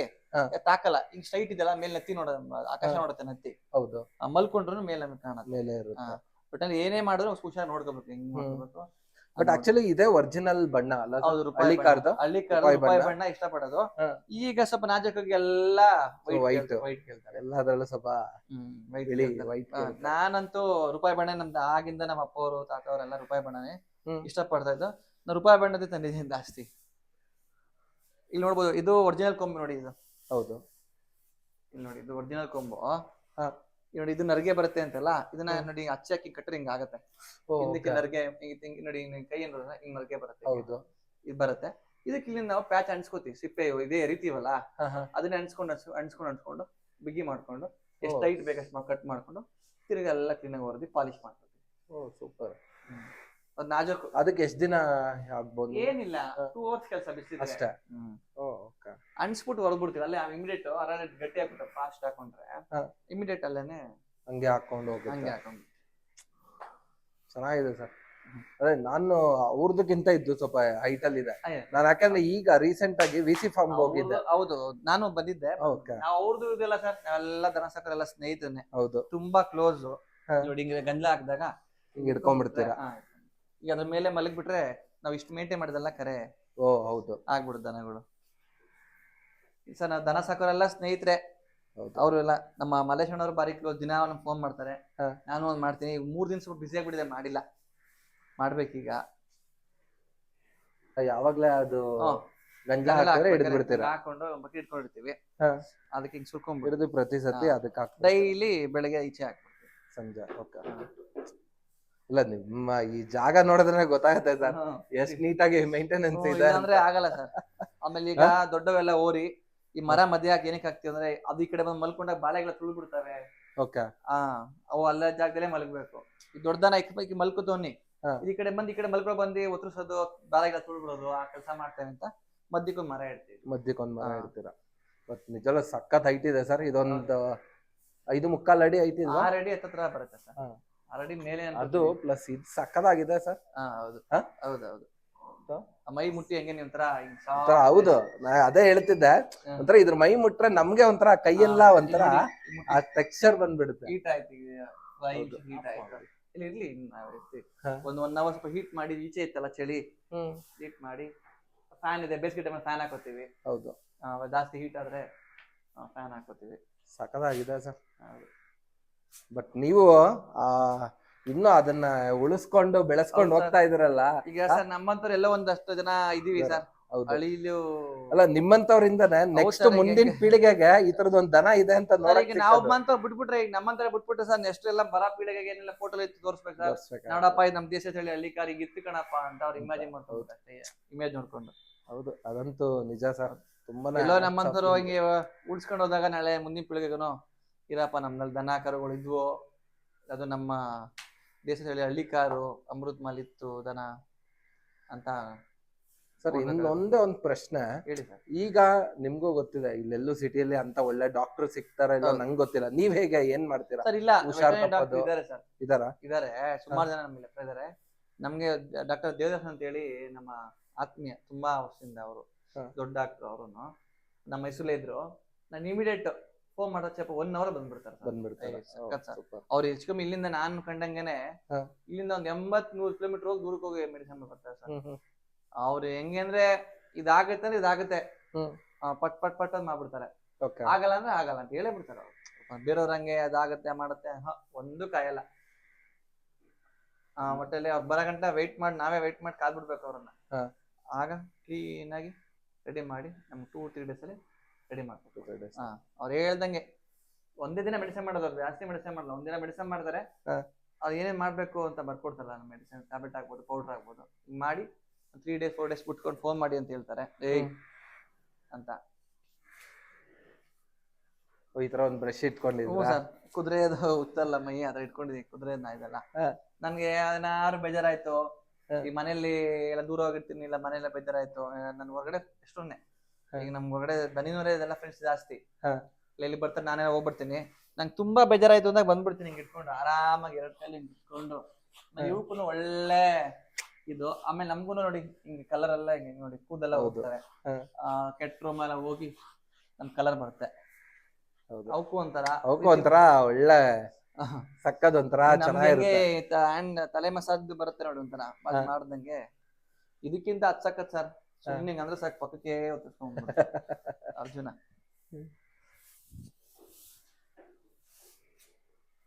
A: ತಾಕಲ್ಲ. ಹಿಂಗ್ ಸ್ಟ್ರೈಟ್ ಇದೆಲ್ಲ, ಮೇಲೆ ನತ್ತಿ ಆಕಾಶ ನೋಡುತ್ತೆ ನತ್ತಿ.
B: ಹೌದು,
A: ಮಲ್ಕೊಂಡ್ರು ಮೇಲೆ ಕಾಣುತ್ತೆ, ಮೇಲೆ ಇರುತ್ತೆ. ಬಟ್ ಅಲ್ಲಿ ಏನೇ ಮಾಡಿದ್ರು ಹುಷಾರ್ ನೋಡ್ಕೋಬೇಕು, ಹೆಂಗ್ ನೋಡ್ಕೋಬೇಕು.
B: ಬಟ್ ಆಕ್ಚುಲಿ ಇದೇ ಒರಿಜಿನಲ್ ಬಣ್ಣ ಅಲ್ಲ?
A: ರೂಪಾಯಿ ಬಣ್ಣ ಇಷ್ಟಪಡೋದು. ಈಗ ಸ್ವಲ್ಪ ನಾಜೂಕಾಗಿ ಎಲ್ಲ ವೈಟ್ ಕೇಳ್ತಾರೆ.
B: ಎಲ್ಲದರಲ್ಲೂ ಸ್ವಲ್ಪ
A: ವೈಟ್. ನಾನಂತೂ ರೂಪಾಯಿ ಬಣ್ಣ, ನಮ್ದು ಆಗಿಂದ ನಮ್ಮ ಅಪ್ಪ ಅವರು ತಾತ ಅವರೆಲ್ಲ ರೂಪಾಯಿ ಬಣ್ಣನೇ ಇಷ್ಟಪಡ್ತಾ ಇದ್ದು. ನಾನು ರೂಪಾಯಿ ಬಣ್ಣದೇ ತಂದಿದ್ದೀನಿ ಜಾಸ್ತಿ. ಇಲ್ಲಿ ನೋಡ್ಬೋದು, ಇದು ಒರಿಜಿನಲ್ ಕೊಂಬು ನೋಡಿ. ಇದು ಹೌದು, ಇಲ್ಲಿ ನೋಡಿ, ಇದು ಒರಿಜಿನಲ್ ಕೊಂಬು. ನೋಡಿ, ಇದು ನರ್ಗೆ ಬರುತ್ತೆ ಅಂತಲ್ಲ, ಇದನ್ನ ನೋಡಿ ಅಚ್ಚಿ ಹಾಕಿ ಕಟ್ಟರೆ ಹಿಂಗ ಆಗತ್ತೆ. ಹಿಂದಕ್ಕೆ ನರ್ಗೆ ನೋಡಿ, ಕೈ ಏನ್ರ ಹಿಂಗ್ ನರ್ಗೆ ಬರುತ್ತೆ. ಹೌದು, ಇದು ಬರುತ್ತೆ. ಇದಕ್ಕೆ ಇಲ್ಲಿ ನಾವು ಪ್ಯಾಚ್ ಅನ್ಸ್ಕೋತೀವಿ. ಸಿಪ್ಪೆ ಇದೇ ಎರಿತೀವಲ್ಲ, ಅದನ್ನ ಅನ್ಸ್ಕೊಂಡು ಬಿಗಿ ಮಾಡ್ಕೊಂಡು ಎಷ್ಟು ಟೈಟ್ ಬೇಕಷ್ಟು ಕಟ್ ಮಾಡ್ಕೊಂಡು ತಿರ್ಗಿ ಎಲ್ಲ ಕ್ಲೀನಾಗಿ ಹೊರದಿ ಪಾಲಿಶ್ ಮಾಡ್ಕೊತೀವಿ.
B: ಸೂಪರ್.
A: ನಾಜೂಕು.
B: ಅದಕ್ಕೆ ಎಷ್ಟು ದಿನ ಆಗ್ಬೋದು?
A: ಏನಿಲ್ಲ, 2 ಅವರ್ಸ್ ಕೆಲಸ ಬಿಸಿಲಿದ್ರೆ
B: ಅಷ್ಟೇ.
A: ಅನ್ಸ್ಬಿಟ್ಟು ಹೊರದ್ಬಿಡ್ತೀವಿ. ಅಲ್ಲೇ ಇಮಿಡಿಯೇಟ್ ಗಟ್ಟಿ ಹಾಕ್ಬಿಟ್ಟು ಫಾಸ್ಟ್ ಹಾಕೊಂಡ್ರೆ ಇಮಿಡಿಯೇಟ್ ಅಲ್ಲೇನೆ
B: ಹಂಗೆ ಹಾಕೊಂಡು
A: ಹಂಗೆ ಹಾಕೊಂಡು
B: ಚೆನ್ನಾಗಿದೆ ಸರ್. ಅದೇ ನಾನು ಅವ್ರದಕ್ಕಿಂತ ಇದ್ದು ಸ್ವಲ್ಪ ಹೈಟ್ ಅಲ್ಲಿ ಇದೆ. ನಾನು ಯಾಕಂದ್ರೆ ಈಗ ರೀಸೆಂಟ್ ಆಗಿ ವಿಸಿ ಫಾರ್ಮ್ ಹೋಗಿದ್ದೆ.
A: ಹೌದು, ನಾನು ಬಂದಿದ್ದೆ. ಅವ್ರದ್ದು ಇದೆಲ್ಲ ಸರ್, ನಾವೆಲ್ಲ ದನ ಸಾಕರೆಲ್ಲ ಸ್ನೇಹಿತನೇ.
B: ಹೌದು,
A: ತುಂಬಾ ಕ್ಲೋಸ್. ನೋಡಿ, ಹಿಂಗೆ ಗಂಜಲ ಹಾಕಿದಾಗ
B: ಹಿಂಗ್ ಹಿಡ್ಕೊಂಡ್ಬಿಡ್ತೀರಾ.
A: ಈಗ ಅದ್ರ ಮೇಲೆ ಮಲಗ್ಬಿಟ್ರೆ ನಾವ್ ಇಷ್ಟು ಮೇಂಟೈನ್ ಮಾಡಿದೆಲ್ಲ ಕರೆ
B: ಹೌದು
A: ಆಗ್ಬಿಡುದು ದನಗಳು. ಸರ್, ನಾವ್ ದನ ಸಾಕೋರೆಲ್ಲ ಸ್ನೇಹಿತರೆ. ಅವ್ರು ಎಲ್ಲ ನಮ್ಮ ಮಲ್ಲೇಶಣ್ಣವ್ರು ಬಾರಿ ಕ್ಲೋಸ್. ದಿನ ಫೋನ್ ಮಾಡ್ತಾರೆ, ನಾನು ಒಂದ್ ಮಾಡ್ತೀನಿ. 3 ದಿನ ಸ್ವಲ್ಪ ಬಿಸಿ ಆಗ್ಬಿಟ್ಟಿದೆ, ಮಾಡಿಲ್ಲ, ಮಾಡ್ಬೇಕೀಗ.
B: ಯಾವಾಗ್ಲೇ ಅದು
A: ಹಾಕೊಂಡು ಬಕೆಟ್ ಇಟ್ಕೊಂಡಿರ್ತೀವಿ, ಅದಕ್ಕೆ ಹಿಂಗ್ ಸುರ್ಕೊಂಡ್ಬಿಡುದು
B: ಪ್ರತಿ ಸತಿ. ಅದಕ್ಕೆ
A: ಡೈಲಿ ಬೆಳಗ್ಗೆ ಈಚೆ ಹಾಕ್ಬಿಡ್ತೀವಿ,
B: ಸಂಜೆ. ಇಲ್ಲ, ನಿಮ್ಮ ಈ ಜಾಗ ನೋಡಿದ್ರೆ ಗೊತ್ತಾಗುತ್ತೆ ಸರ್ ಎಷ್ಟ್ ನೀಟಾಗಿ ಮೇಂಟೆನೆನ್ಸ್ ಇದೆ
A: ಅಂದ್ರೆ. ಆಗಲ್ಲ ಸರ್. ಆಮೇಲೆ ಈಗ ದೊಡ್ಡವೆಲ್ಲ ಓರಿ ಈ ಮರ ಮಧ್ಯ ಏನಕ್ಕೆ ಹಾಕ್ತಿವಿ ಅಂದ್ರೆ, ಅದು ಈ ಕಡೆ ಬಂದು ಮಲ್ಕೊಂಡಾಗ ಬಾಳೆಗಳ ತುಳ್ಬಿಡ್ತವೆ. ಅವು ಅಲ್ಲ ಜಾಗದಲ್ಲೇ ಮಲಗ್ಬೇಕು. ಈ ದೊಡ್ಡದನ ಮಲ್ಕೋತವನಿ, ಈ ಕಡೆ ಬಂದು ಒತ್ತರಿಸೋದು, ಬಾಳೆಗಳ ತುಳ್ಬಿಡೋದು, ಆ ಕೆಲಸ ಮಾಡ್ತೇವೆ ಅಂತ ಮಧ್ಯಕ್ಕೊಂದು ಮರ ಇಡ್ತೀರಾ.
B: ಬಟ್ ನಿಜವಲ್ಲ ಸಖತ್ ಹೈಟ್ ಇದೆ ಸರ್. ಇದೊಂದು 5.25 ಅಡಿ ಹೈಟ್ ಇದೆ.
A: 6 ಅಡಿ ಹತ್ರ ಬರುತ್ತೆ ಸರ್. 6 ಅಡಿ ಮೇಲೆ
B: ಅದು ಪ್ಲಸ್ ಇದು ಸಖತ್ತಾಗಿದೆ ಸರ್.
A: ಹೌದು ಹೌದೌದು. ಮೈ ಮುಟ್ಟಿ ಹೆಂಗೆ ಒಂಥರ.
B: ಹೌದು, ನಾ ಅದೇ ಹೇಳ್ತಿದ್ದೆ. ಒಂಥರ ಇದ್ರ ಮೈ ಮುಟ್ರೆ ನಮ್ಗೆ ಒಂಥರ ಕೈಯೆಲ್ಲ ಒಂಥರ ಆ ಟೆಕ್ಸ್ಚರ್ ಬಂದ್ಬಿಡುತ್ತೆ.
A: ಹೀಟ್ ಆಯ್ತು, ಇಲ್ಲಿ ಇರ್ಲಿ, ಒಂದು 1 ಅವರ್ ಸ್ವಲ್ಪ ಹೀಟ್ ಮಾಡಿ. ಈಚೆ ಇತ್ತಲ್ಲ ಚಳಿ, ಹೀಟ್ ಮಾಡಿ. ಫ್ಯಾನ್ ಇದೆ, ಬೇಸಿಗೆ ಟೈಮಲ್ಲಿ ಫ್ಯಾನ್ ಹಾಕೋತೀವಿ.
B: ಹೌದು,
A: ಜಾಸ್ತಿ ಹೀಟ್ ಆದ್ರೆ ಫ್ಯಾನ್ ಹಾಕೋತೀವಿ.
B: ಸಖತ್ತಾಗಿದೆ ಸರ್.
A: ಹೌದು.
B: ಬಟ್ ನೀವು ಆ ಇನ್ನು ಅದನ್ನ ಉಳಿಸ್ಕೊಂಡು ಬೆಳೆಸ್ಕೊಂಡು
A: ಹೌದು
B: ಹೋಗ್ತಾ ಇದ್ರಲ್ಲ.
A: ಈಗ ಸರ್ ನಮ್ಮಂತವ್ರು ಎಲ್ಲ ಒಂದಷ್ಟು ಜನ ಇದೀವಿ ಸರ್.
B: ಹೌದು.
A: ಹಳ್ಳಿಲು
B: ಅಲ್ಲ ನಿಮ್ಮಂತವ್ರಿಂದನೇ ನೆಕ್ಸ್ಟ್
A: ಸರ್,
B: ಮುಂದಿನ ಪೀಳಿಗೆಗೆ ಈ ತರದೊಂದ್ ದನ ಇದೆ ಅಂತ
A: ಸರ್
B: ನೋಡಕ್
A: ಈಗ ನಾವ್ ಬಿಟ್ಬಿಟ್ರೆ, ಈಗ ನಮ್ಮಂತರ ಬಿಟ್ಬಿಟ್ರೆ ಸರ್ ನೆಕ್ಸ್ಟ್ ಎಲ್ಲ ಬರ ಪೀಳಿಗೆಗೆ ಏನಿಲ್ಲ ಫೋಟೋ ಎತ್ತಿ ತೋರಿಸ್ಬೇಕು ಸರ್. ನೋಡಪ್ಪ ಇದು ನಮ್ ದೇಶದ ಹೇಳಿ ಹಳ್ಳಿ ಕಾರ್ ಈಗ ಇತ್ತು ಕಣಪ್ಪ ಅಂತ ಅವ್ರು ಇಮ್ಯಾಜಿನ್ ಮಾಡ್ಕೊಂಡು ಅಷ್ಟೇ, ಇಮೇಜ್ ನೋಡ್ಕೊಂಡು.
B: ಹೌದು, ಅದಂತೂ ನಿಜ ಸರ್. ತುಂಬಾನೇ
A: ಎಲ್ಲೋ ನಮ್ಮಂತರು ಹಿಂಗೆ ಉಳ್ಸ್ಕೊಂಡು ಹೋದಾಗ ನಾಳೆ ಮುಂದಿನ ಪೀಳಿಗೆಗೂ ಇರಪ್ಪ ನಮ್ನಲ್ಲಿ ದನ ಕರುಗಳು ಇದ್ವು, ಅದು ನಮ್ಮ ದೇಶದ ಹೇಳಿ ಹಳ್ಳಿ ಕಾರು ಅಮೃತ್ ಮಹಲ್ ಇತ್ತು ದನ ಅಂತ.
B: ಸರ್ ಇನ್ನೊಂದೇ ಒಂದ್ ಪ್ರಶ್ನೆ
A: ಹೇಳಿ ಸರ್.
B: ಈಗ ನಿಮ್ಗೂ ಗೊತ್ತಿದೆ ಇಲ್ಲೆಲ್ಲೂ ಸಿಟಿಯಲ್ಲಿ ಅಂತ ಒಳ್ಳೆ ಡಾಕ್ಟರ್ ಸಿಗ್ತಾರ ಇಲ್ಲ ನಂಗೆ ಗೊತ್ತಿಲ್ಲ, ನೀವ್ ಹೇಗೆ ಏನ್ ಮಾಡ್ತೀರಾ?
A: ಸರ್ ಇಲ್ಲ,
B: ಹುಷಾರ್
A: ಡಾಕ್ಟರ್ ಇದಾರೆ ಸರ್,
B: ಇದಾರೆ
A: ಸುಮಾರು ಜನ ನಮ್ಮ ಲೆಕ್ಕ ಇದಾರೆ. ನಮ್ಗೆ ಡಾಕ್ಟರ್ ದೇವದಾಸ್ ಅಂತ ಹೇಳಿ ನಮ್ಮ ಆತ್ಮೀಯ, ತುಂಬಾ ವರ್ಷದಿಂದ ಅವರು ದೊಡ್ಡ ಡಾಕ್ಟರ್. ಅವರು ನಮ್ಮ ಮೈಸೂರಲ್ಲೇ ಇದ್ರು. ನಾನು ಇಮಿಡಿಯೇಟ್ ಫೋನ್ ಮಾಡೋ ಚಪ್ಪ 1 hour ಬಂದ್ಬಿಡ್ತಾರೆ. ಅವ್ರು ಹೆಚ್ಚು ಕಮ್ಮಿ ಇಲ್ಲಿಂದ ನಾನು ಕಂಡಂಗೆನೆ ಇಲ್ಲಿಂದ ಒಂದ್ 80-100 ಕಿಲೋಮೀಟರ್ ಹೋಗಿ ದೂರಕ್ಕೆ ಹೋಗಿ ಮೆಡಿಸಿನ್ ಬರ್ತಾರೆ ಸರ್. ಅವ್ರು ಹೆಂಗೆ ಅಂದ್ರೆ ಇದಾಗತ್ತೆ ಅಂದ್ರೆ ಇದಾಗತ್ತೆ, ಪಟ್ ಪಟ್ ಪಟ್ ಅಂತ ಮಾಡ್ಬಿಡ್ತಾರೆ. ಆಗಲ್ಲ ಅಂದ್ರೆ ಆಗಲ್ಲ ಅಂತ ಹೇಳೇ ಬಿಡ್ತಾರೆ ಅವ್ರು. ಬೇರೆಯವ್ರ ಹಂಗೆ ಅದಾಗತ್ತೆ ಮಾಡುತ್ತೆ ಒಂದು ಕಾಯಲ್ಲ. ಒಟ್ಟಲ್ಲಿ ಅವ್ರು ಬರೋ ಗಂಟ ನಾವೇ ವೆಯ್ಟ್ ಮಾಡಿ ಕಾದ್ಬಿಡ್ಬೇಕು ಅವ್ರನ್ನ. ಆಗ ಕ್ಲೀನ್ ಆಗಿ ರೆಡಿ ಮಾಡಿ ನಮ್ಗೆ 2-3 days ಅಲ್ಲಿ ರೆಡಿ ಮಾಡ್ಕೊಡ್ತೀವಿ. ಅವ್ರು ಹೇಳ್ದಂಗೆ ಒಂದೇ ದಿನ ಮೆಡಿಸಿನ್ ಮಾಡೋದು, ಜಾಸ್ತಿ ಮೆಡಿಸಿನ್ ಮಾಡಲ್ಲ, ಒಂದಿನ ಮೆಡಿಸಿನ್ ಮಾಡ್ತಾರೆ. ಅವ್ರು ಏನೇನ್ ಮಾಡ್ಬೇಕು ಅಂತ ಬರ್ಕೊಡ್ತಾರಲ್ಲ, ನಮ್ಮ ಮೆಡಿಸಿನ್ ಟ್ಯಾಬ್ಲೆಟ್ ಆಗ್ಬೋದು, ಪೌಡರ್ ಆಗ್ಬೋದು, ಹಿಂಗ್ ಮಾಡಿ 3 days 4 days ಬಿಟ್ಕೊಂಡು ಫೋನ್ ಮಾಡಿ ಅಂತ ಹೇಳ್ತಾರೆ ಅಂತ.
B: ಈ ತರ ಒಂದ್ ಬ್ರಷ್ ಇಟ್ಕೊಂಡಿದ್ವಿ
A: ಸರ್. ಕುದುರೆದು ಉತ್ತಲ್ಲ ಮೈ ಅದ್ರ ಇಟ್ಕೊಂಡಿದೀನಿ, ಕುದುರೆನ ಇದೆಲ್ಲ. ನನ್ಗೆ ಏನಾರು ಬೇಜಾರಾಯ್ತು, ಈ ಮನೇಲಿ ಎಲ್ಲ ದೂರ ಹೋಗಿರ್ತೀನಿ, ಇಲ್ಲ ಮನೆಯಲ್ಲ ಬೇಜಾರಾಯ್ತು, ನನ್ ಹೊರಗಡೆ ಎಷ್ಟೊನ್ನೆ ಈಗ ನಮ್ ಹೊರಗಡೆ ದನಿನೂರೇ ಇದೆಲ್ಲ ಫ್ರೆಂಡ್ಸ್ ಜಾಸ್ತಿ, ಇಲ್ಲಿ ಬರ್ತಾರೆ, ನಾನೇ ಹೋಗ್ಬಿಡ್ತೀನಿ. ನಂಗೆ ತುಂಬಾ ಬೇಜಾರಾಯ್ತು ಅಂದಾಗ ಬಂದ್ಬಿಡ್ತೀನಿ, ಹಿಂಗ್ ಇಟ್ಕೊಂಡು ಆರಾಮಾಗಿ 2 ಕೈಲಿ ಹಿಂಗ್ ಇಟ್ಕೊಂಡು. ಇವಕ್ಕೂ ಒಳ್ಳೆ ಇದು. ಆಮೇಲೆ ನಮ್ಗೂ ನೋಡಿ ಹಿಂಗೆ ಕಲರ್ ಎಲ್ಲ ಹಿಂಗೆ ನೋಡಿ ಕೂದೆಲ್ಲ ಹೋಗ್ತಾರೆ, ಕೆಟ್ಟ ರೂಮ್ ಎಲ್ಲ ಹೋಗಿ ನಮ್ ಕಲರ್ ಬರುತ್ತೆ. ಅವಕ್ಕೂ ಒಂಥರ
B: ಒಳ್ಳೆ ಸಕ್ಕದ್ ಒಂಥರ ಚೆನ್ನಾಗಿರುತ್ತೆ.
A: ತಲೆ ಮಸಾಜ್ ಬರುತ್ತೆ ನೋಡಿ ಒಂಥರ ಮಾಡ್ದಂಗೆ. ಇದಕ್ಕಿಂತ ಸಕ್ಕತ್ ಸರ್. ಸುಮ್ಮನೆ ಅಂದ್ರೆ ಸಾಕು ಪಕ್ಕಕ್ಕೆ ಅರ್ಜುನ.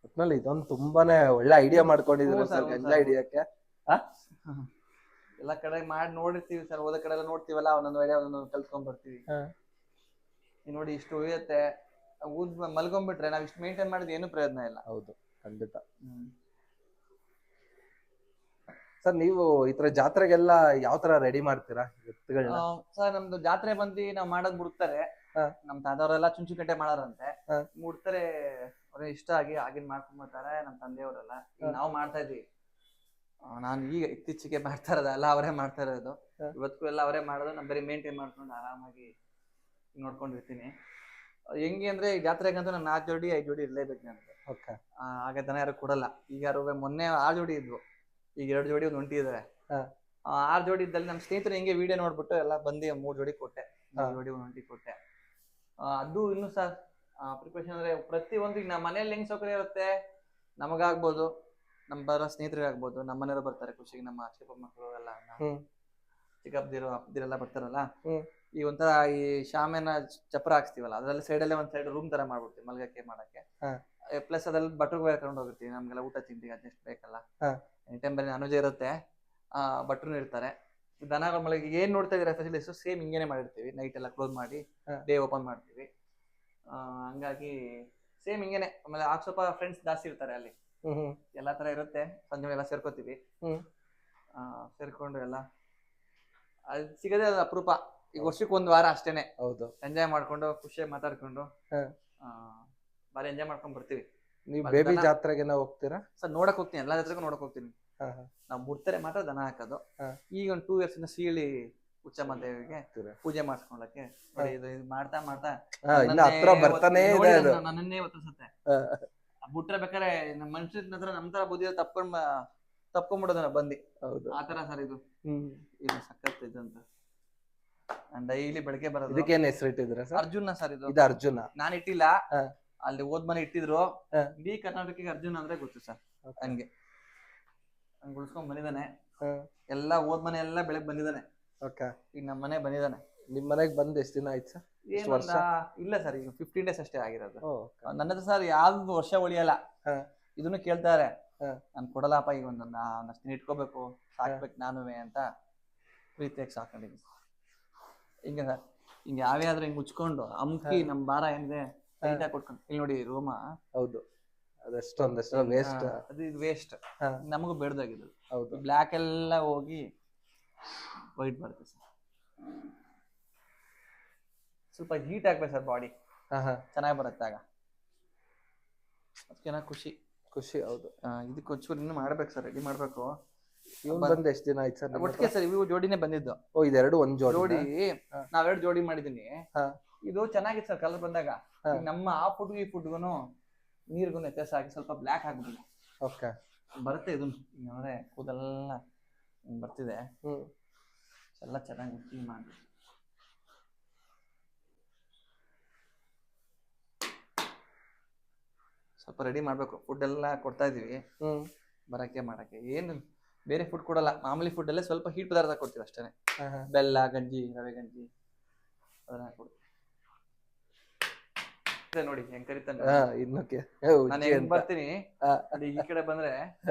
B: ಒಟ್ನಲ್ಲಿ ಇದೊಂದು ತುಂಬಾನೇ ಒಳ್ಳೆ ಐಡಿಯಾ ಮಾಡ್ಕೊಂಡಿದ್ರು ಸರ್ ಗಂಜಾ ಹಿಡಿಯಕ್ಕೆ.
A: ಎಲ್ಲಾ ಕಡೆ ಮಾಡಿ ನೋಡಿರ್ತೀವಿ ಸರ್, ಹೋದ ಕಡೆ ಎಲ್ಲ ನೋಡ್ತೀವಲ್ಲ, ಒಂದೊಂದು ಐಡಿಯಾ ಒಂದೊಂದು ಕಲ್ತ್ಕೊಂಡ್ ಬರ್ತೀವಿ. ನೋಡಿ ಇಷ್ಟು ಉಳಿಯುತ್ತೆ, ಮಲ್ಕೊಂಡ್ಬಿಟ್ರೆ ನಾವ್ ಇಷ್ಟು ಮೇಂಟೈನ್ ಮಾಡಿದ್ರೆ ಏನು ಪ್ರಯೋಜನ ಇಲ್ಲ.
B: ಹೌದು, ಖಂಡಿತ. ಸರ್ ನೀವು ಈ ತರ ಜಾತ್ರೆಗೆಲ್ಲ ಯಾವ ತರ ರೆಡಿ ಮಾಡ್ತೀರಾ ಎತ್ತುಗಳನ್ನ?
A: ಸರ್ ನಮ್ದು ಜಾತ್ರೆ ಬಂದು ನಾವ್ ಮಾಡೋದ್ ಮುಡ್ತಾರೆ, ನಮ್ ತಾತವ್ರೆಲ್ಲ ಚುಂಚುಕಟ್ಟೆ ಮಾಡಾರಂತೆ, ಮುಡ್ತಾರೆ. ಅವ್ರ ಇಷ್ಟ ಆಗಿ ಆಗಿನ್ ಮಾಡ್ಕೊಂಡ್ಬರ್ತಾರೆ ನಮ್ ತಂದೆಯವರೆಲ್ಲ. ಈಗ ನಾವು ಮಾಡ್ತಾ ಇದ್ವಿ, ನಾನು ಈಗ ಇತ್ತೀಚೆಗೆ ಮಾಡ್ತಾ ಇರೋದಲ್ಲ, ಅವರೇ ಮಾಡ್ತಾ ಇರೋದು. ಇವತ್ತಿಗೂ ಎಲ್ಲ ಅವರೇ ಮಾಡೋದು. ನಾನು ಬರೀ ಮೇಂಟೈನ್ ಮಾಡ್ಕೊಂಡು ಆರಾಮಾಗಿ ನೋಡ್ಕೊಂಡಿರ್ತೀನಿ. ಹೆಂಗೆ ಅಂದ್ರೆ ಈ ಜಾತ್ರೆಗಂತೂ ನಾನು 4 ಜೋಡಿ 5 ಜೋಡಿ ಇರ್ಲೇಬೇಕು ನನಗೆ. ಹಾಗೆ ದನ ಯಾರು ಕೊಡಲ್ಲ. ಈಗ ಯಾರು ಮೊನ್ನೆ 6 ಜೋಡಿ ಇದ್ವು, ಈಗ 2 ಜೋಡಿ ಒಂದು ಒಂಟಿ ಇದಾವೆ. 6 ಜೋಡಿ ಇದ್ದಲ್ಲಿ ನಮ್ಮ ಸ್ನೇಹಿತರು ಹಿಂಗೆ ವಿಡಿಯೋ ನೋಡ್ಬಿಟ್ಟು ಎಲ್ಲ ಬಂದು 3 ಜೋಡಿ ಕೊಟ್ಟೆ, 4 ಜೋಡಿ ಒಂದು ಒಂಟಿ ಕೊಟ್ಟೆ. ಅದು ಇನ್ನು ಸರ್ ಪ್ರಿಪರೇಷನ್ ಅಂದ್ರೆ ಪ್ರತಿ ಒಂದು ಈಗ ನಮ್ಮ ಮನೇಲಿ ಹೆಂಗ್ ಸೌಕರ್ಯ ಇರುತ್ತೆ, ನಮಗಾಗ್ಬೋದು, ನಮ್ಮ ಬರೋ ಸ್ನೇಹಿತರಿಗೆ ಆಗ್ಬೋದು, ನಮ್ಮ ಮನೆಯವರು ಬರ್ತಾರೆ ಖುಷಿಗೆ, ನಮ್ಮ ಚಿಕ್ಕಪ್ಪ ಮಕ್ಕಳು ಎಲ್ಲ, ಚಿಕ್ಕಪ್ಪದಿರು ಅಪ್ಪದಿರೆಲ್ಲ ಬರ್ತಾರಲ್ಲ. ಈ ಒಂಥರ ಈ ಶಾಮಿಯಾನ ಚಪ್ರ ಹಾಕ್ಸ್ತೀವಲ್ಲ, ಅದ್ರಲ್ಲಿ ಸೈಡಲ್ಲೇ ಒಂದ್ ಸೈಡ್ ರೂಮ್ ತರ ಮಾಡ್ಬಿಡ್ತೀವಿ ಮಲ್ಗಕ್ಕೆ ಮಾಡಕ್ಕೆ. ಪ್ಲಸ್ ಅದ್ರಲ್ಲಿ ಬಟ್ರಿಗೆ ಕರ್ಕೊಂಡು ಹೋಗಿರ್ತೀವಿ, ನಮ್ಗೆಲ್ಲ ಊಟ ತಿಂಡಿಗೆ ಅದೆಷ್ಟು ಬೇಕಲ್ಲ. ಎನಿ ಟೈಮ್ ಬರೀ ನಾನ್ ವೆಜ್ ಇರುತ್ತೆ, ಭಟ್ರು ಇರ್ತಾರೆ. ದನಗಳ ಮಳೆಗೆ ಏನ್ ನೋಡ್ತಾ ಇದೀರ ಫೆಸಿಲಿಟೀಸ್ ಸೇಮ್ ಹಿಂಗೇನೆ ಮಾಡಿರ್ತೀವಿ. ನೈಟ್ ಎಲ್ಲ ಕ್ಲೋಸ್ ಮಾಡಿ ಡೇ ಓಪನ್ ಮಾಡ್ತೀವಿ. ಹಂಗಾಗಿ ಸೇಮ್ ಹಿಂಗೇನೆ. ಆಮೇಲೆ ಸ್ವಲ್ಪ ಫ್ರೆಂಡ್ಸ್ ಜಾಸ್ತಿ ಇರ್ತಾರೆ ಅಲ್ಲಿ, ಎಲ್ಲಾ ತರ ಇರುತ್ತೆ. ಸಂಜೆ ಎಲ್ಲ ಸೇರ್ಕೋತೀವಿ, ಸೇರ್ಕೊಂಡು ಎಲ್ಲ ಅಲ್ಲಿ ಸಿಗದೆ ಅದು ಅಪರೂಪ. ಈಗ ವರ್ಷಕ್ಕೆ 1 ವಾರ ಅಷ್ಟೇನೆ. ಹೌದು, ಎಂಜಾಯ್ ಮಾಡ್ಕೊಂಡು ಖುಷಿಯಾಗಿ ಮಾತಾಡ್ಕೊಂಡು ಬಾರಿ ಎಂಜಾಯ್ ಮಾಡ್ಕೊಂಡ್ ಬರ್ತೀವಿ.
B: ನೀವು ಬೇಬಿ ಜಾತ್ರೆಗೆ ಹೋಗ್ತೀರಾ
A: ಸರ್? ನೋಡಕ್ ಹೋಗ್ತೀನಿ, ಎಲ್ಲಾ ಜಾತ್ರೆಗೂ ನೋಡಕ್ ಹೋಗ್ತೀನಿ. ನಾವು ಮುಡ್ತಾರೆ ಮಾತ್ರ ದನ ಹಾಕೋದು. ಈಗ ಒಂದು 2 years ಸೀಳಿ ಉಚ್ಚಮ್ಮ ದೇವಿಗೆ ಪೂಜೆ ಮಾಡಿಸ್ಕೊಳಕ್ಕೆ ಮಾಡ್ತಾ ಮಾಡ್ತಾ ನನ್ನನ್ನೇ ಒತ್ತಿಸುತ್ತೆ. ಬಿಟ್ರೆ ಬೇಕಾದ್ರೆ ನಮ್ಮ ಮನುಷ್ಯರ ಹತ್ರ ನಮ್ ತರ ಬುದ್ಧಿ ತಪ್ಕೊಂಡ್ಬಿಡೋದನ್ನ ಬಂದಿ. ಆತರ ಸರ್ ಇದು ಸಖತ್ ಇದಂತ. ಡೈಲಿ ಬೆಳಗ್ಗೆ ಬರೋದು.
B: ಇದಕ್ಕೇನ್ ಹೆಸರು ಇಟ್ಟಿದ್ರ?
A: ಅರ್ಜುನ ಸರ್ ಇದು.
B: ಅರ್ಜುನ
A: ನಾನ್ ಇಟ್ಟಿಲ್ಲ, ಅಲ್ಲಿ ಹೋದ್ ಮನೆ ಇಟ್ಟಿದ್ರು. ಇಡೀ ಕರ್ನಾಟಕಕ್ಕೆ ಅರ್ಜುನ ಅಂದ್ರೆ ಗೊತ್ತು ಸರ್. ಹಂಗೆ ಉಳ್ಸ್ಕೊಂಡ್ ಬಂದಿದ್ದಾನೆ. ಎಲ್ಲಾ ಹೋದ್ ಮನೆ ಎಲ್ಲ ಬೆಳಗ್ ಬಂದಿದ್ದಾನೆ. ಈಗ ನಮ್ಮ ಮನೆ ಬಂದಿದ್ದಾನೆ.
B: ನಿಮ್ ಮನೆಗ್ ಬಂದ್ ಎಷ್ಟ್ ದಿನ ಆಯ್ತು ಸರ್? ಎಷ್ಟು ವರ್ಷ?
A: ಇಲ್ಲ ಸರ್, ಈಗ 15 ಡೇಸ್ ಅಷ್ಟೇ ಆಗಿರೋದು.
B: ಓ,
A: ನನ್ನ ಹತ್ರ ಸರ್ ಯಾವ್ದು ವರ್ಷ ಉಳಿಯಲ್ಲ.
B: ಹಾ.
A: ಇದನ್ನು ಕೇಳ್ತಾರೆ,
B: ಹಾ.
A: ನಾನು ಕೊಡಲ್ಲಪ್ಪ, ಈಗ ಒಂದಷ್ಟು ದಿನ ಇಟ್ಕೋಬೇಕು, ಸಾಕ್ಬೇಕು ನಾನುವೆ ಅಂತ ಪ್ರೀತಿಯಾಗಿ ಸಾಕೊಂಡಿದ್ದೀನಿ. ಹಿಂಗೆ ಸರ್, ಹಿಂಗೆ ಯಾವ್ಯಾದ್ರು ಹಿಂಗೆ ಮುಚ್ಕೊಂಡು ಅಮ್ಕಿ ನಮ್ ಭಾರ ಏನಿದೆ ಟೈಟಾಗಿ ಕೊಟ್ಕೊಂಡು ಇಲ್ಲಿ ನೋಡಿ ರೂಮ.
B: ಹೌದು, ಅದೆಷ್ಟೊಂದಷ್ಟು ವೇಸ್ಟ್.
A: ಅದು ಇದು ವೇಸ್ಟ್, ನಮಗೂ ಬೇಡ್ದಾಗಿದ್ದು.
B: ಹೌದು,
A: ಬ್ಲ್ಯಾಕ್ ಎಲ್ಲ ಹೋಗಿ ವೈಟ್ ಬರುತ್ತೆ ಸರ್. ಸ್ವಲ್ಪ ಹೀಟ್ ಆಗ್ಬೇಕು ಸರ್ ಬಾಡಿ, ಚೆನ್ನಾಗಿ ಬರುತ್ತೆ ಆಗ. ಅದಕ್ಕೆ ಖುಷಿ.
B: ಹೌದು.
A: ಇದಕ್ಕೆ ಒಂಚೂರು ಇನ್ನೂ ಮಾಡ್ಬೇಕು ಸರ್, ರೆಡಿ ಮಾಡ್ಬೇಕು.
B: ಇವ್ನು ಬಂದ್ ಎಷ್ಟ್ ದಿನ ಆಯ್ತು ಸರ್?
A: ಒಟ್ಟಿಗೆ ಸರ್ ಇವು ಜೋಡಿನೇ ಬಂದಿದ್ದು.
B: ಓ, ಇದೆರಡು ಒಂದ್
A: ಜೋಡಿ ನಾವೆರಡು ಜೋಡಿ ಮಾಡಿದೀನಿ. ಇದು ಚೆನ್ನಾಗಿತ್ತು ಸರ್ ಕಲರ್ ಬಂದಾಗ. ನಮ್ಮ ಆ ಫುಡ್ ಈ ಫುಡ್ಗುನು ನೀರ್ಗು ವ್ಯತ್ಯಾಸ ಆಗಿ ಸ್ವಲ್ಪ ಬ್ಲ್ಯಾಕ್ ಆಗ್ಬಿಟ್ಟಿದೆ.
B: ಓಕೆ,
A: ಬರುತ್ತೆ ಇದು ಅಂದ್ರೆ ಕೂದಲೆಲ್ಲ ಬರ್ತಿದೆ. ಎಲ್ಲ ಚೆನ್ನಾಗಿ ಕ್ಲೀನ್ ಮಾಡಿ ಸ್ವಲ್ಪ ರೆಡಿ ಮಾಡ್ಬೇಕು. ಫುಡ್ ಎಲ್ಲ ಕೊಡ್ತಾ ಇದೀವಿ ಬರಕ್ಕೆ ಮಾಡಕ್ಕೆ. ಏನು ಬೇರೆ ಫುಡ್ ಕೊಡಲ್ಲ, ಮಾಮೂಲಿ ಫುಡ್ ಅಲ್ಲೇ ಸ್ವಲ್ಪ ಹೀಟ್ ಪದಾರ್ಥ ಕೊಡ್ತೀವಿ ಅಷ್ಟೇ. ಬೆಲ್ಲ ಗಂಜಿ, ರವೆ ಗಂಜಿ ಅದನ್ನ ಕೊಡ್ತೀವಿ ನೋಡಿ. ಹೆಂಗ್ ಕರಿತಾನೆ ನಾನು ಹೆಂಗ್ ಬರ್ತೀನಿ, ಅದು ಈ ಕಡೆ ಬಂದ್ರೆ